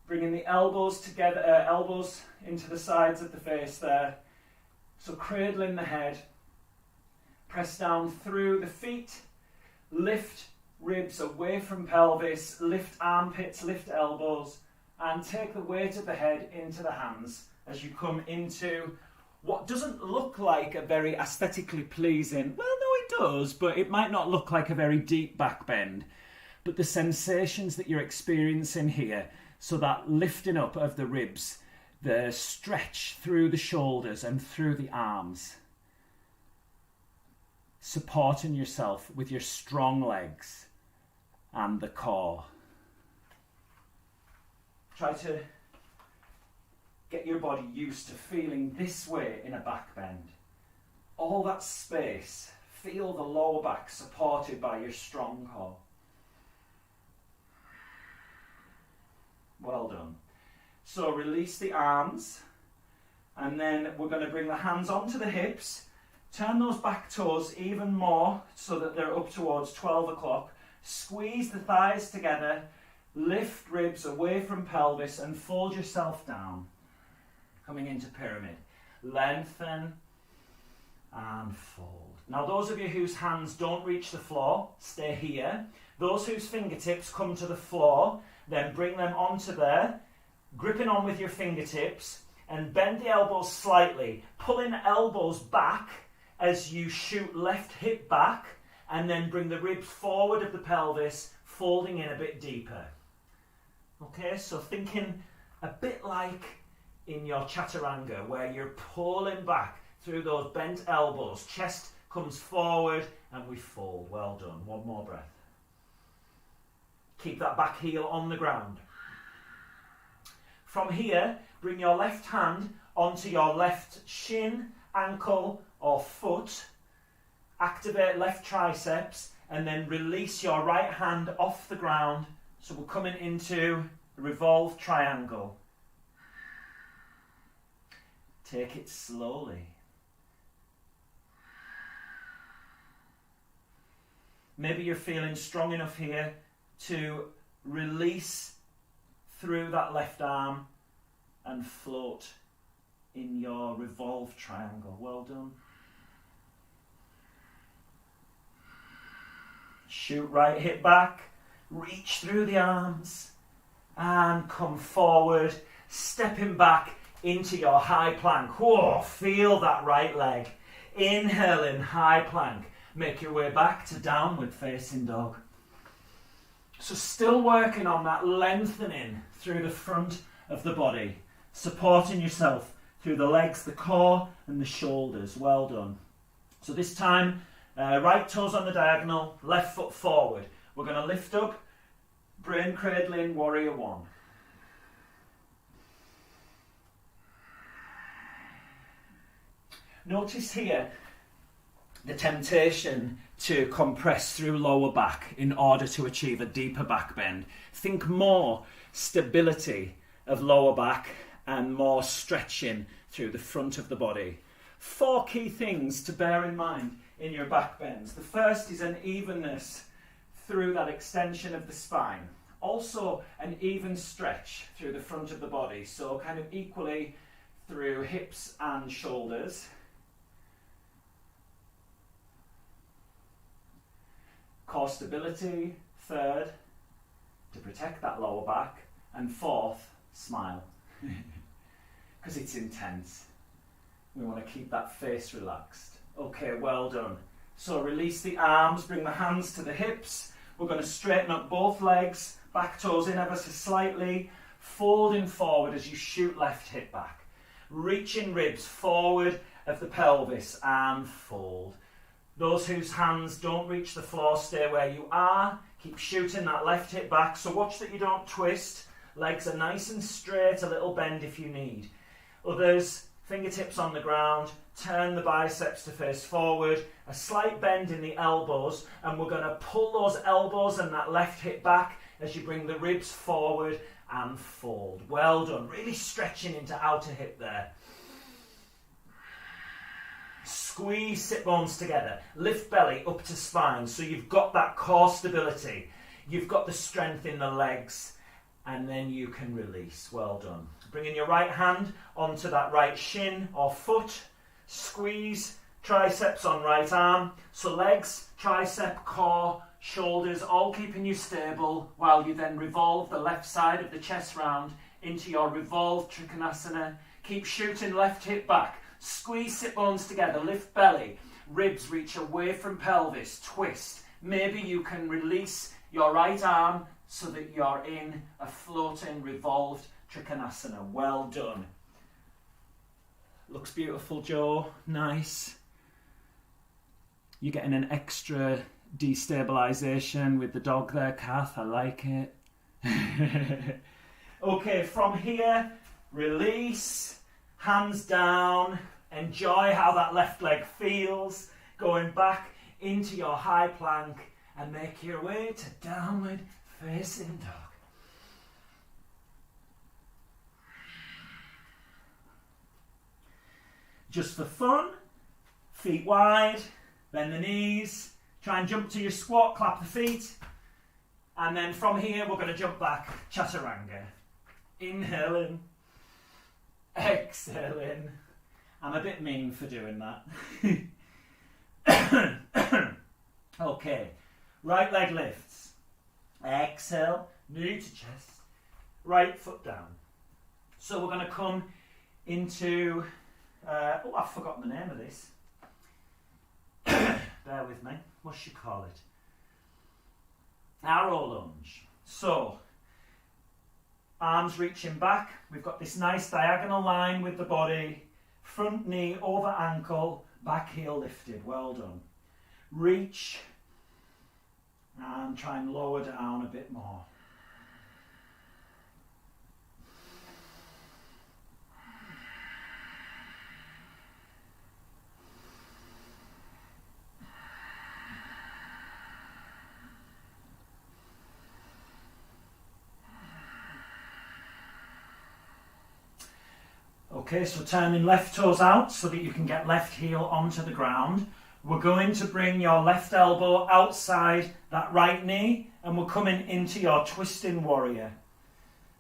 bringing the elbows together, elbows into the sides of the face there. So cradling the head, press down through the feet, lift ribs away from pelvis, lift armpits, lift elbows, and take the weight of the head into the hands as you come into what doesn't look like a very aesthetically pleasing, well, no, it does, but it might not look like a very deep back bend. But the sensations that you're experiencing here, so that lifting up of the ribs, the stretch through the shoulders and through the arms, supporting yourself with your strong legs and the core. Try to get your body used to feeling this way in a back bend. All that space, feel the lower back supported by your strong core. Well done. So release the arms, and then we're going to bring the hands onto the hips, turn those back toes even more so that they're up towards 12 o'clock, squeeze the thighs together, lift ribs away from pelvis and fold yourself down. Coming into pyramid. Lengthen and fold. Now those of you whose hands don't reach the floor, stay here. Those whose fingertips come to the floor, then bring them onto there, gripping on with your fingertips, and bend the elbows slightly, pulling elbows back as you shoot left hip back, and then bring the ribs forward of the pelvis, folding in a bit deeper. Okay, so thinking a bit like in your chaturanga, where you're pulling back through those bent elbows, chest comes forward and we fold. Well done. One more breath. Keep that back heel on the ground. From here, bring your left hand onto your left shin, ankle or foot. Activate left triceps and then release your right hand off the ground. So we're coming into a revolved triangle. Take it slowly. Maybe you're feeling strong enough here to release through that left arm and float in your revolved triangle. Well done. Shoot right hip back, reach through the arms and come forward, stepping back into your high plank. Whoa, feel that right leg. Inhaling high plank. Make your way back to downward facing dog. So still working on that lengthening through the front of the body, supporting yourself through the legs, the core and the shoulders. Well done. So this time, right toes on the diagonal, left foot forward. We're going to lift up, brain cradling, warrior one. Notice here the temptation to compress through lower back in order to achieve a deeper back bend. Think more stability of lower back and more stretching through the front of the body. 4 key things to bear in mind in your back bends. The first is an evenness through that extension of the spine. Also an even stretch through the front of the body. So kind of equally through hips and shoulders. Core stability, third, to protect that lower back, and fourth, smile, because it's intense. We want to keep that face relaxed. Okay, well done. So release the arms, bring the hands to the hips. We're going to straighten up both legs, back toes in ever so slightly, folding forward as you shoot left hip back. Reaching ribs forward of the pelvis and fold. Those whose hands don't reach the floor, stay where you are. Keep shooting that left hip back. So watch that you don't twist. Legs are nice and straight, a little bend if you need. Others, fingertips on the ground, turn the biceps to face forward, a slight bend in the elbows, and we're going to pull those elbows and that left hip back as you bring the ribs forward and fold. Well done. Really stretching into outer hip there. Squeeze sit bones together. Lift belly up to spine, so you've got that core stability. You've got the strength in the legs, and then you can release. Well done. Bringing your right hand onto that right shin or foot. Squeeze triceps on right arm. So legs, tricep, core, shoulders, all keeping you stable while you then revolve the left side of the chest round into your revolved Trikonasana. Keep shooting left hip back. Squeeze sit bones together, lift belly. Ribs reach away from pelvis, twist. Maybe you can release your right arm so that you're in a floating revolved Trikonasana. Well done. Looks beautiful, Joe. Nice. You're getting an extra destabilization with the dog there, Kath. I like it. Okay, from here, release, hands down. Enjoy how that left leg feels. Going back into your high plank and make your way to downward facing dog. Just for fun, feet wide, bend the knees, try and jump to your squat, clap the feet, and then from here we're going to jump back, chaturanga. Inhaling, exhaling. I'm a bit mean for doing that. Okay, right leg lifts. Exhale, knee to chest, right foot down. So we're going to come into, I've forgotten the name of this. Bear with me. What should you call it? Arrow lunge. So, arms reaching back. We've got this nice diagonal line with the body. Front knee over ankle, back heel lifted. Well done. Reach and try and lower down a bit more. Okay, so turning left toes out so that you can get left heel onto the ground. We're going to bring your left elbow outside that right knee and we're coming into your twisting warrior.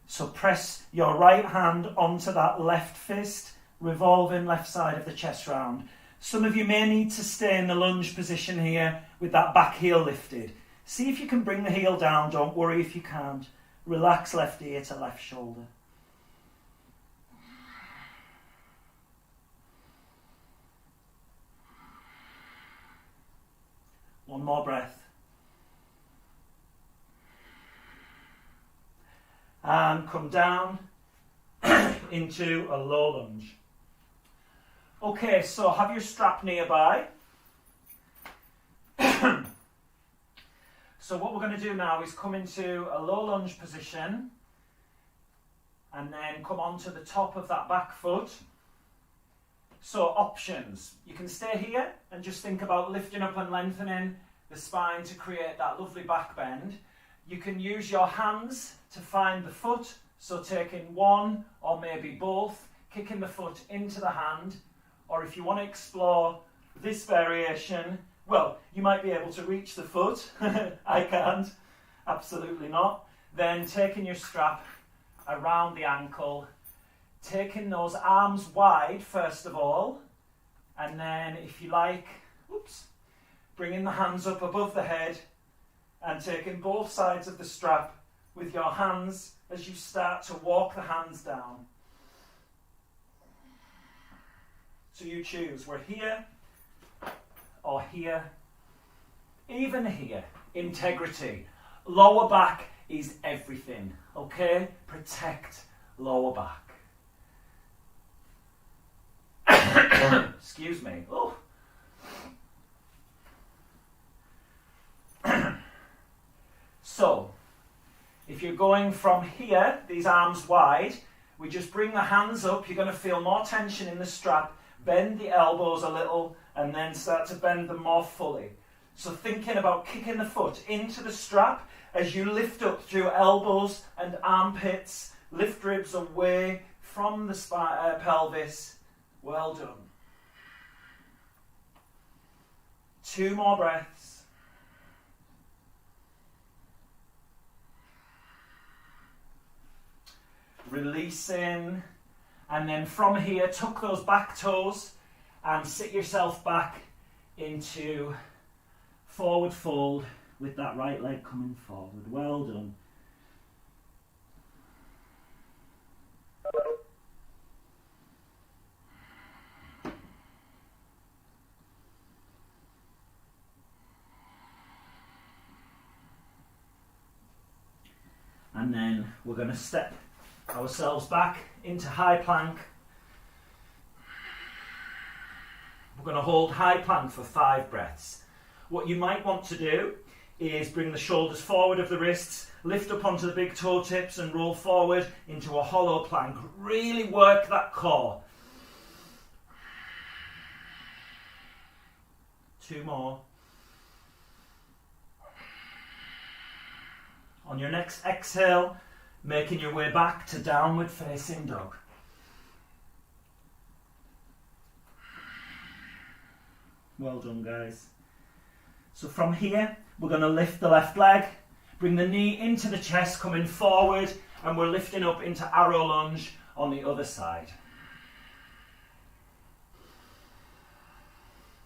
So press your right hand onto that left fist, revolving left side of the chest round. Some of you may need to stay in the lunge position here with that back heel lifted. See if you can bring the heel down, don't worry if you can't. Relax left ear to left shoulder. One more breath. And come down into a low lunge. Okay, so have your strap nearby. So what we're going to do now is come into a low lunge position and then come onto the top of that back foot. So options, you can stay here and just think about lifting up and lengthening the spine to create that lovely back bend. You can use your hands to find the foot, so taking one or maybe both, kicking the foot into the hand, or if you want to explore this variation, well, you might be able to reach the foot. I can't, absolutely not. Then taking your strap around the ankle, taking those arms wide first of all, and then if you like, bringing the hands up above the head and taking both sides of the strap with your hands as you start to walk the hands down. So you choose, we're here or here, even here. Integrity. Lower back is everything, okay? Protect lower back. Excuse me. Oh. So, if you're going from here, these arms wide, we just bring the hands up. You're going to feel more tension in the strap. Bend the elbows a little and then start to bend them more fully. So thinking about kicking the foot into the strap as you lift up through elbows and armpits, lift ribs away from the pelvis. Well done. 2 more breaths. Releasing, and then from here tuck those back toes and sit yourself back into forward fold with that right leg coming forward. Well done. And then we're going to step ourselves back into high plank. We're going to hold high plank for 5 breaths. What you might want to do is bring the shoulders forward of the wrists, lift up onto the big toe tips and roll forward into a hollow plank. Really work that core. 2 more. On your next exhale, making your way back to downward facing dog. Well done, guys. So from here, we're going to lift the left leg, bring the knee into the chest, coming forward, and we're lifting up into arrow lunge on the other side.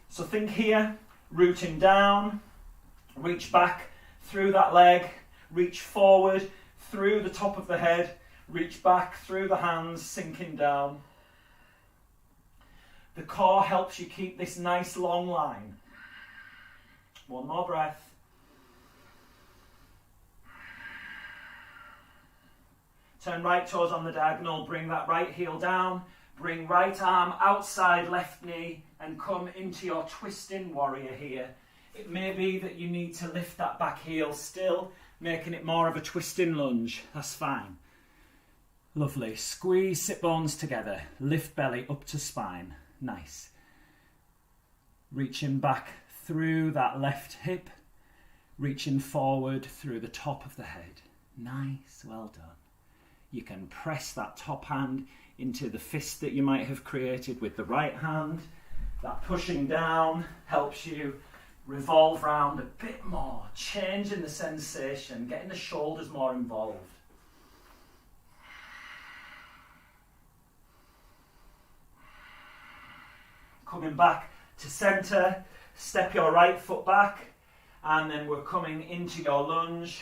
So think here, rooting down, reach back through that leg, reach forward through the top of the head, reach back through the hands, sinking down. The core helps you keep this nice long line. 1 more breath. Turn right toes on the diagonal, bring that right heel down, bring right arm outside left knee and come into your twisting warrior here. It may be that you need to lift that back heel still, making it more of a twisting lunge. That's fine. Lovely. Squeeze sit bones together. Lift belly up to spine. Nice. Reaching back through that left hip. Reaching forward through the top of the head. Nice. Well done. You can press that top hand into the fist that you might have created with the right hand. That pushing down helps you revolve round a bit more, changing the sensation, getting the shoulders more involved. Coming back to centre, step your right foot back, and then we're coming into your lunge,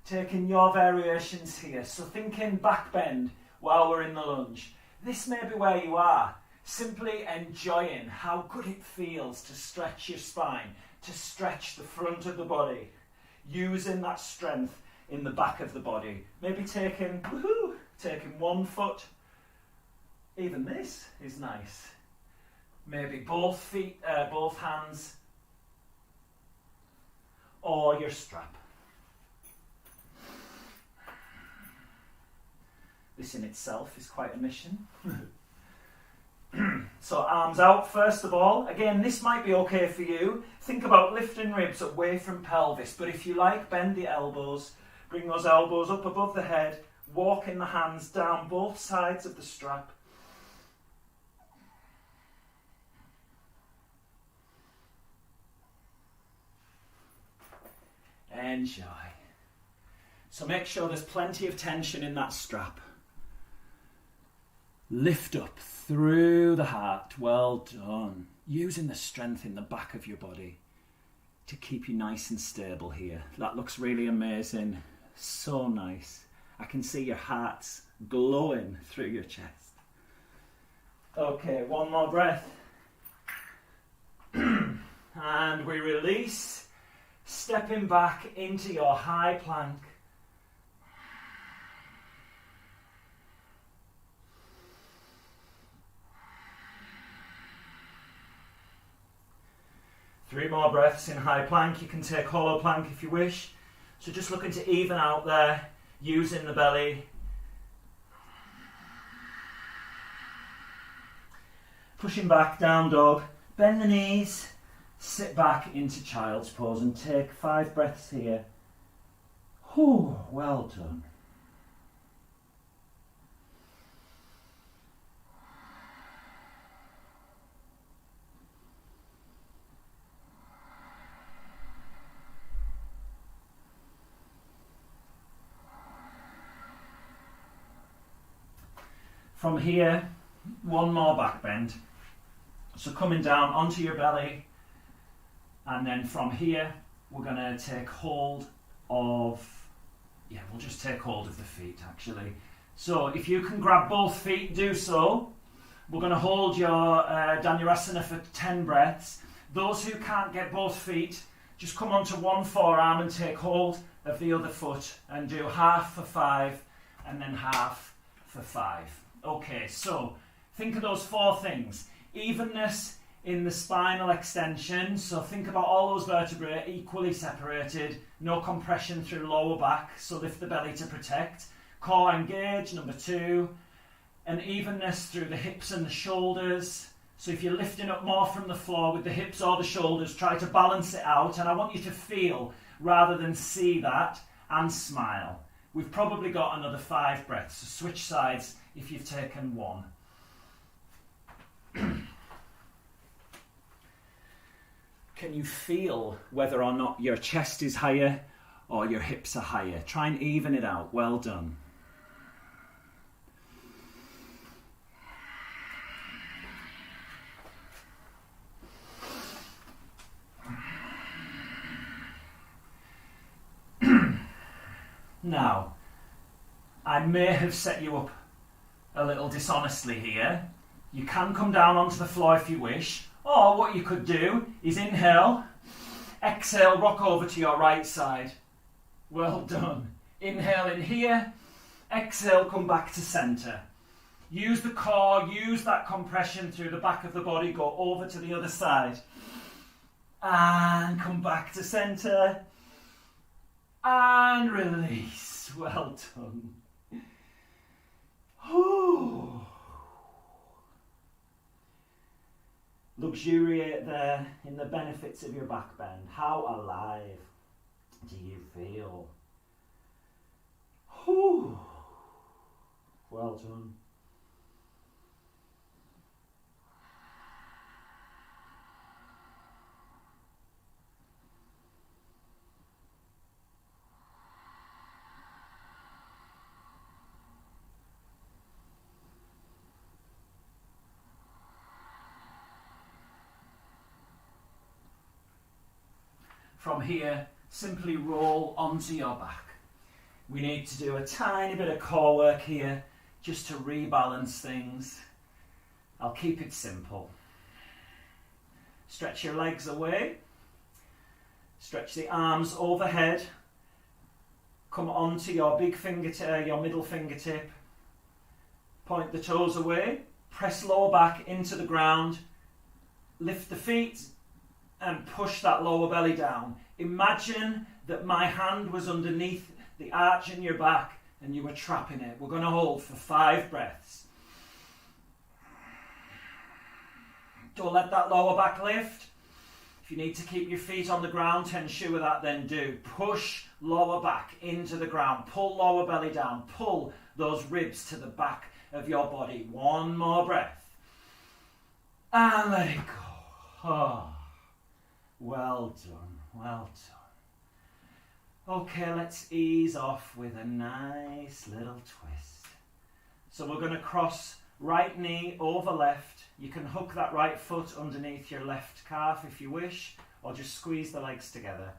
taking your variations here. So thinking back bend while we're in the lunge. This may be where you are, simply enjoying how good it feels to stretch your spine, to stretch the front of the body, using that strength in the back of the body. Maybe taking 1 foot. Even this is nice. Maybe both feet, both hands, or your strap. This in itself is quite a mission. So arms out first of all. Again, this might be okay for you. Think about lifting ribs away from pelvis, but if you like, bend the elbows. Bring those elbows up above the head. Walking the hands down both sides of the strap. Enjoy. So make sure there's plenty of tension in that strap. Lift up through the heart. Well done. Using the strength in the back of your body to keep you nice and stable here. That looks really amazing. So nice. I can see your heart's glowing through your chest. Okay, 1 more breath. And we release, stepping back into your high plank. Three more breaths in high plank. You can take hollow plank if you wish. So just looking to even out there, using the belly. Pushing back, down dog. Bend the knees. Sit back into child's pose and take 5 breaths here. Whew, well done. From here, one more back bend. So coming down onto your belly, and then from here, we're going to take hold of, we'll just take hold of the feet actually. So if you can grab both feet, do so. We're going to hold your Dhanurasana for 10 breaths. Those who can't get both feet, just come onto one forearm and take hold of the other foot and do half for 5 and then half for 5. Okay, so think of those 4 things. Evenness in the spinal extension, so think about all those vertebrae equally separated, no compression through lower back, so lift the belly to protect. Core engage, number 2, and evenness through the hips and the shoulders. So if you're lifting up more from the floor with the hips or the shoulders, try to balance it out, and I want you to feel rather than see that, and smile. We've probably got another 5 breaths, so switch sides if you've taken 1. Can you feel whether or not your chest is higher or your hips are higher? Try and even it out. Well done. Now, I may have set you up a little dishonestly here. You can come down onto the floor if you wish, or what you could do is inhale, exhale, rock over to your right side. Well done. Inhale in here, exhale, come back to centre. Use the core, use that compression through the back of the body, go over to the other side. And come back to centre. And release. Well done. Ooh. Luxuriate there in the benefits of your back bend. How alive do you feel? Ooh. Well done. From here, simply roll onto your back. We need to do a tiny bit of core work here just to rebalance things. I'll keep it simple. Stretch your legs away. Stretch the arms overhead. Come onto your big fingertip, your middle fingertip. Point the toes away. Press lower back into the ground. Lift the feet and push that lower belly down. Imagine that my hand was underneath the arch in your back and you were trapping it. We're going to hold for 5 breaths. Don't let that lower back lift. If you need to keep your feet on the ground to ensure that, then do. Push lower back into the ground. Pull lower belly down. Pull those ribs to the back of your body. 1 more breath. And let it go. Oh. Well done, well done. Okay, let's ease off with a nice little twist. So we're going to cross right knee over left. You can hook that right foot underneath your left calf if you wish, or just squeeze the legs together.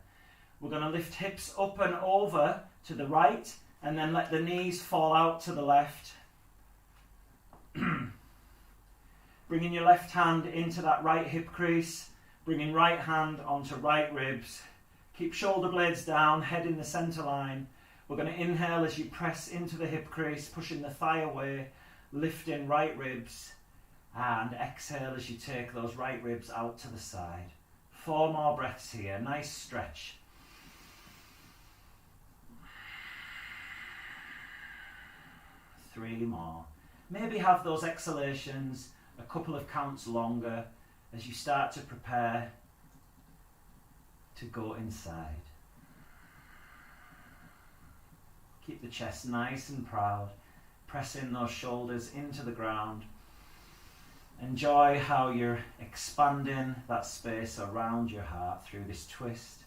We're going to lift hips up and over to the right, and then let the knees fall out to the left. Bringing your left hand into that right hip crease. Bringing right hand onto right ribs. Keep shoulder blades down, head in the centre line. We're going to inhale as you press into the hip crease, pushing the thigh away, lifting right ribs. And exhale as you take those right ribs out to the side. 4 more breaths here, nice stretch. Three more. Maybe have those exhalations a couple of counts longer as you start to prepare to go inside. Keep the chest nice and proud, pressing those shoulders into the ground. Enjoy how you're expanding that space around your heart through this twist.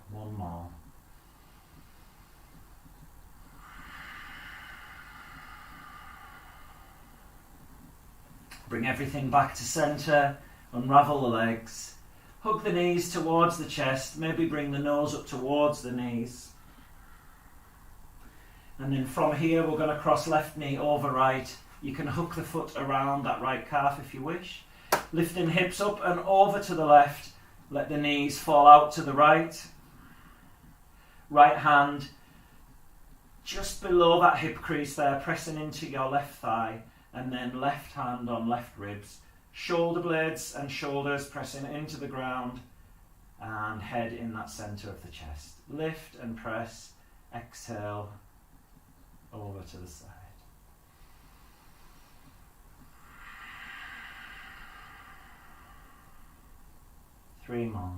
One more. Bring everything back to center, unravel the legs, hug the knees towards the chest, maybe bring the nose up towards the knees. And then from here we're going to cross left knee over right. You can hook the foot around that right calf if you wish. Lifting hips up and over to the left, let the knees fall out to the right. Right hand just below that hip crease there, pressing into your left thigh, and then left hand on left ribs. Shoulder blades and shoulders pressing into the ground, and head in that center of the chest. Lift and press, exhale, over to the side. Three more.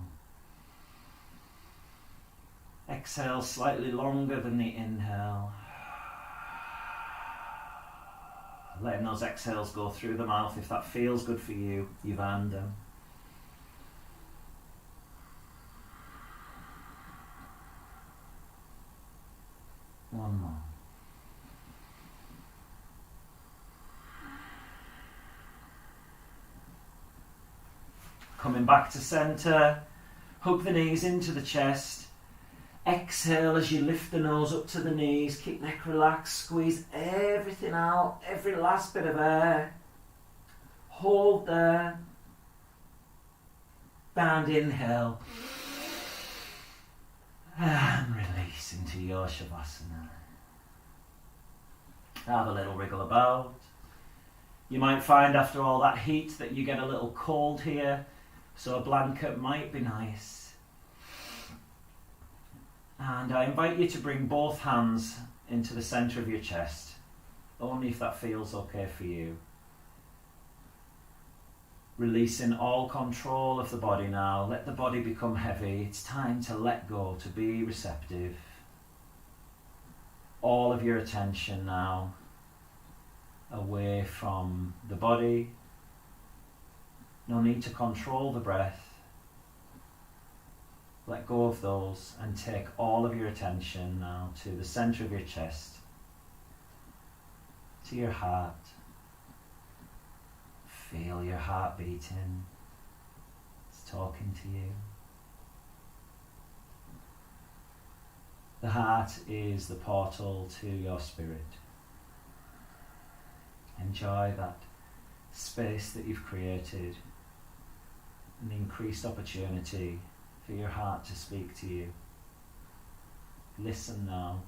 Exhale slightly longer than the inhale. Letting those exhales go through the mouth. If that feels good for you, you've earned them. One more. Coming back to center. Hug the knees into the chest. Exhale as you lift the nose up to the knees. Keep neck relaxed. Squeeze everything out. Every last bit of air. Hold there. And inhale. And release into your Shavasana. Have a little wriggle about. You might find after all that heat that you get a little cold here. So a blanket might be nice. And I invite you to bring both hands into the center of your chest, only if that feels okay for you. Releasing all control of the body now. Let the body become heavy. It's time to let go, to be receptive. All of your attention now away from the body. No need to control the breath. Let go of those and take all of your attention now to the center of your chest, to your heart. Feel your heart beating. It's talking to you. The heart is the portal to your spirit. Enjoy that space that you've created, an increased opportunity for your heart to speak to you. Listen now.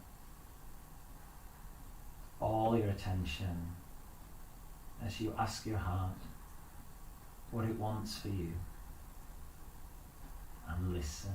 All your attention as you ask your heart what it wants for you. And listen.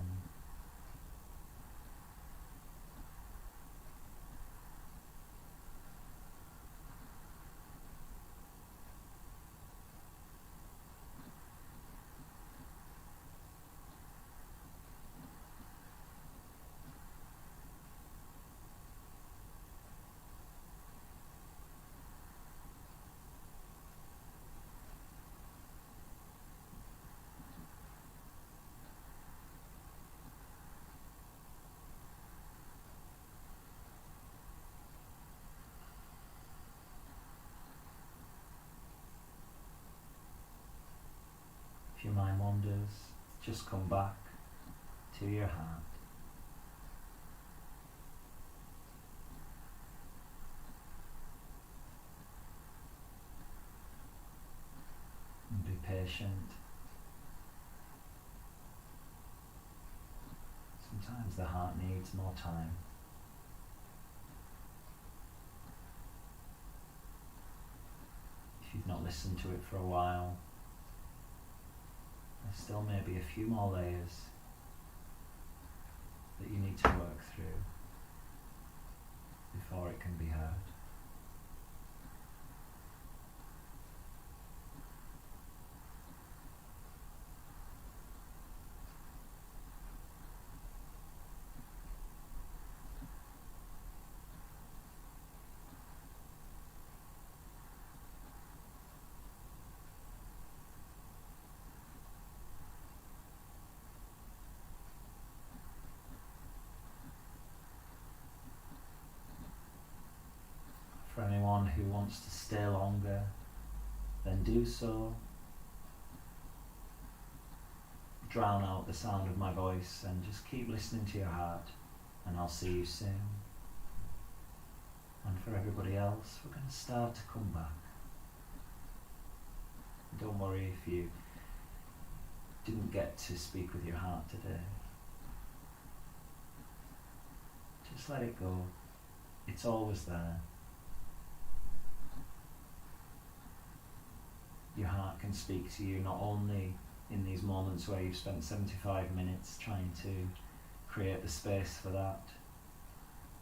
If your mind wanders, just come back to your heart. And be patient. Sometimes the heart needs more time. If you've not listened to it for a while, there still may be a few more layers that you need to work through. before it can be heard. For anyone who wants to stay longer, then do so. Drown out the sound of my voice and just keep listening to your heart, and I'll see you soon. And for everybody else, we're going to start to come back. Don't worry if you didn't get to speak with your heart today. Just let it go. It's always there. Your heart can speak to you not only in these moments where you've spent 75 minutes trying to create the space for that.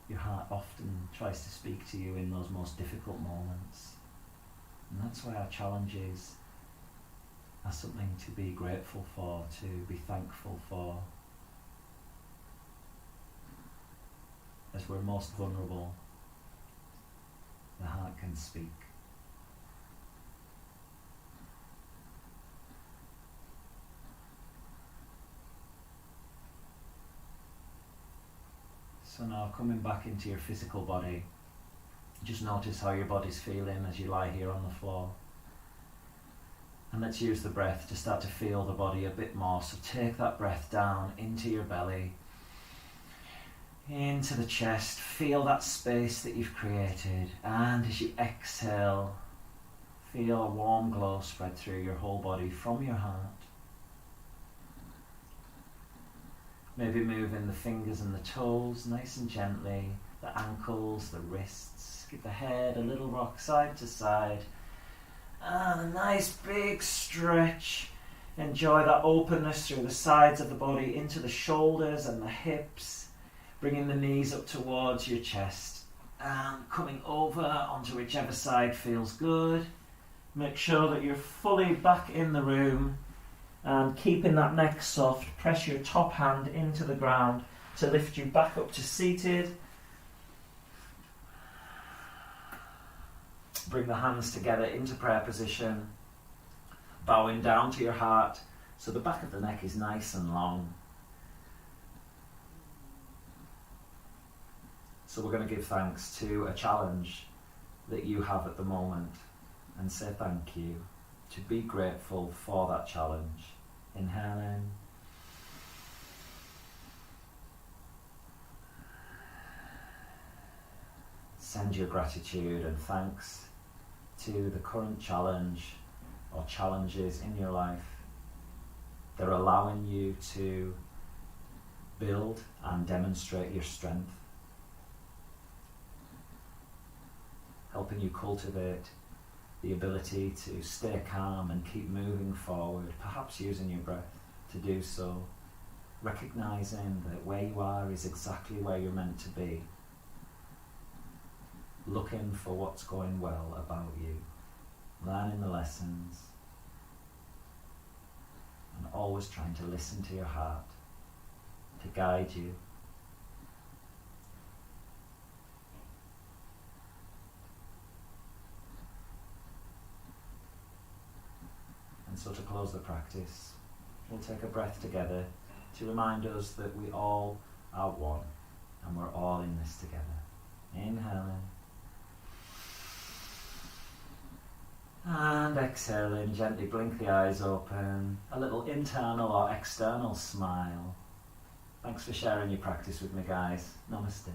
Your heart often tries to speak to you in those most difficult moments. And that's why our challenges are something to be grateful for, to be thankful for. As we're most vulnerable, the heart can speak. So now coming back into your physical body, just notice how your body's feeling as you lie here on the floor. And let's use the breath to start to feel the body a bit more. So take that breath down into your belly, into the chest, feel that space that you've created. And as you exhale, feel a warm glow spread through your whole body from your heart. Maybe moving the fingers and the toes nice and gently, the ankles, the wrists. Give the head a little rock side to side. And a nice big stretch. Enjoy that openness through the sides of the body into the shoulders and the hips. Bringing the knees up towards your chest. And coming over onto whichever side feels good. Make sure that you're fully back in the room. And keeping that neck soft, press your top hand into the ground to lift you back up to seated. Bring the hands together into prayer position, bowing down to your heart so the back of the neck is nice and long. So we're going to give thanks to a challenge that you have at the moment and say thank you, to be grateful for that challenge. Inhale in. Send your gratitude and thanks to the current challenge or challenges in your life. They're allowing you to build and demonstrate your strength, helping you cultivate the ability to stay calm and keep moving forward, perhaps using your breath to do so, recognizing that where you are is exactly where you're meant to be, looking for what's going well about you, learning the lessons, and always trying to listen to your heart to guide you. And so to close the practice, we'll take a breath together to remind us that we all are one and we're all in this together. Inhaling. And exhaling, gently blink the eyes open. A little internal or external smile. Thanks for sharing your practice with me, guys. Namaste.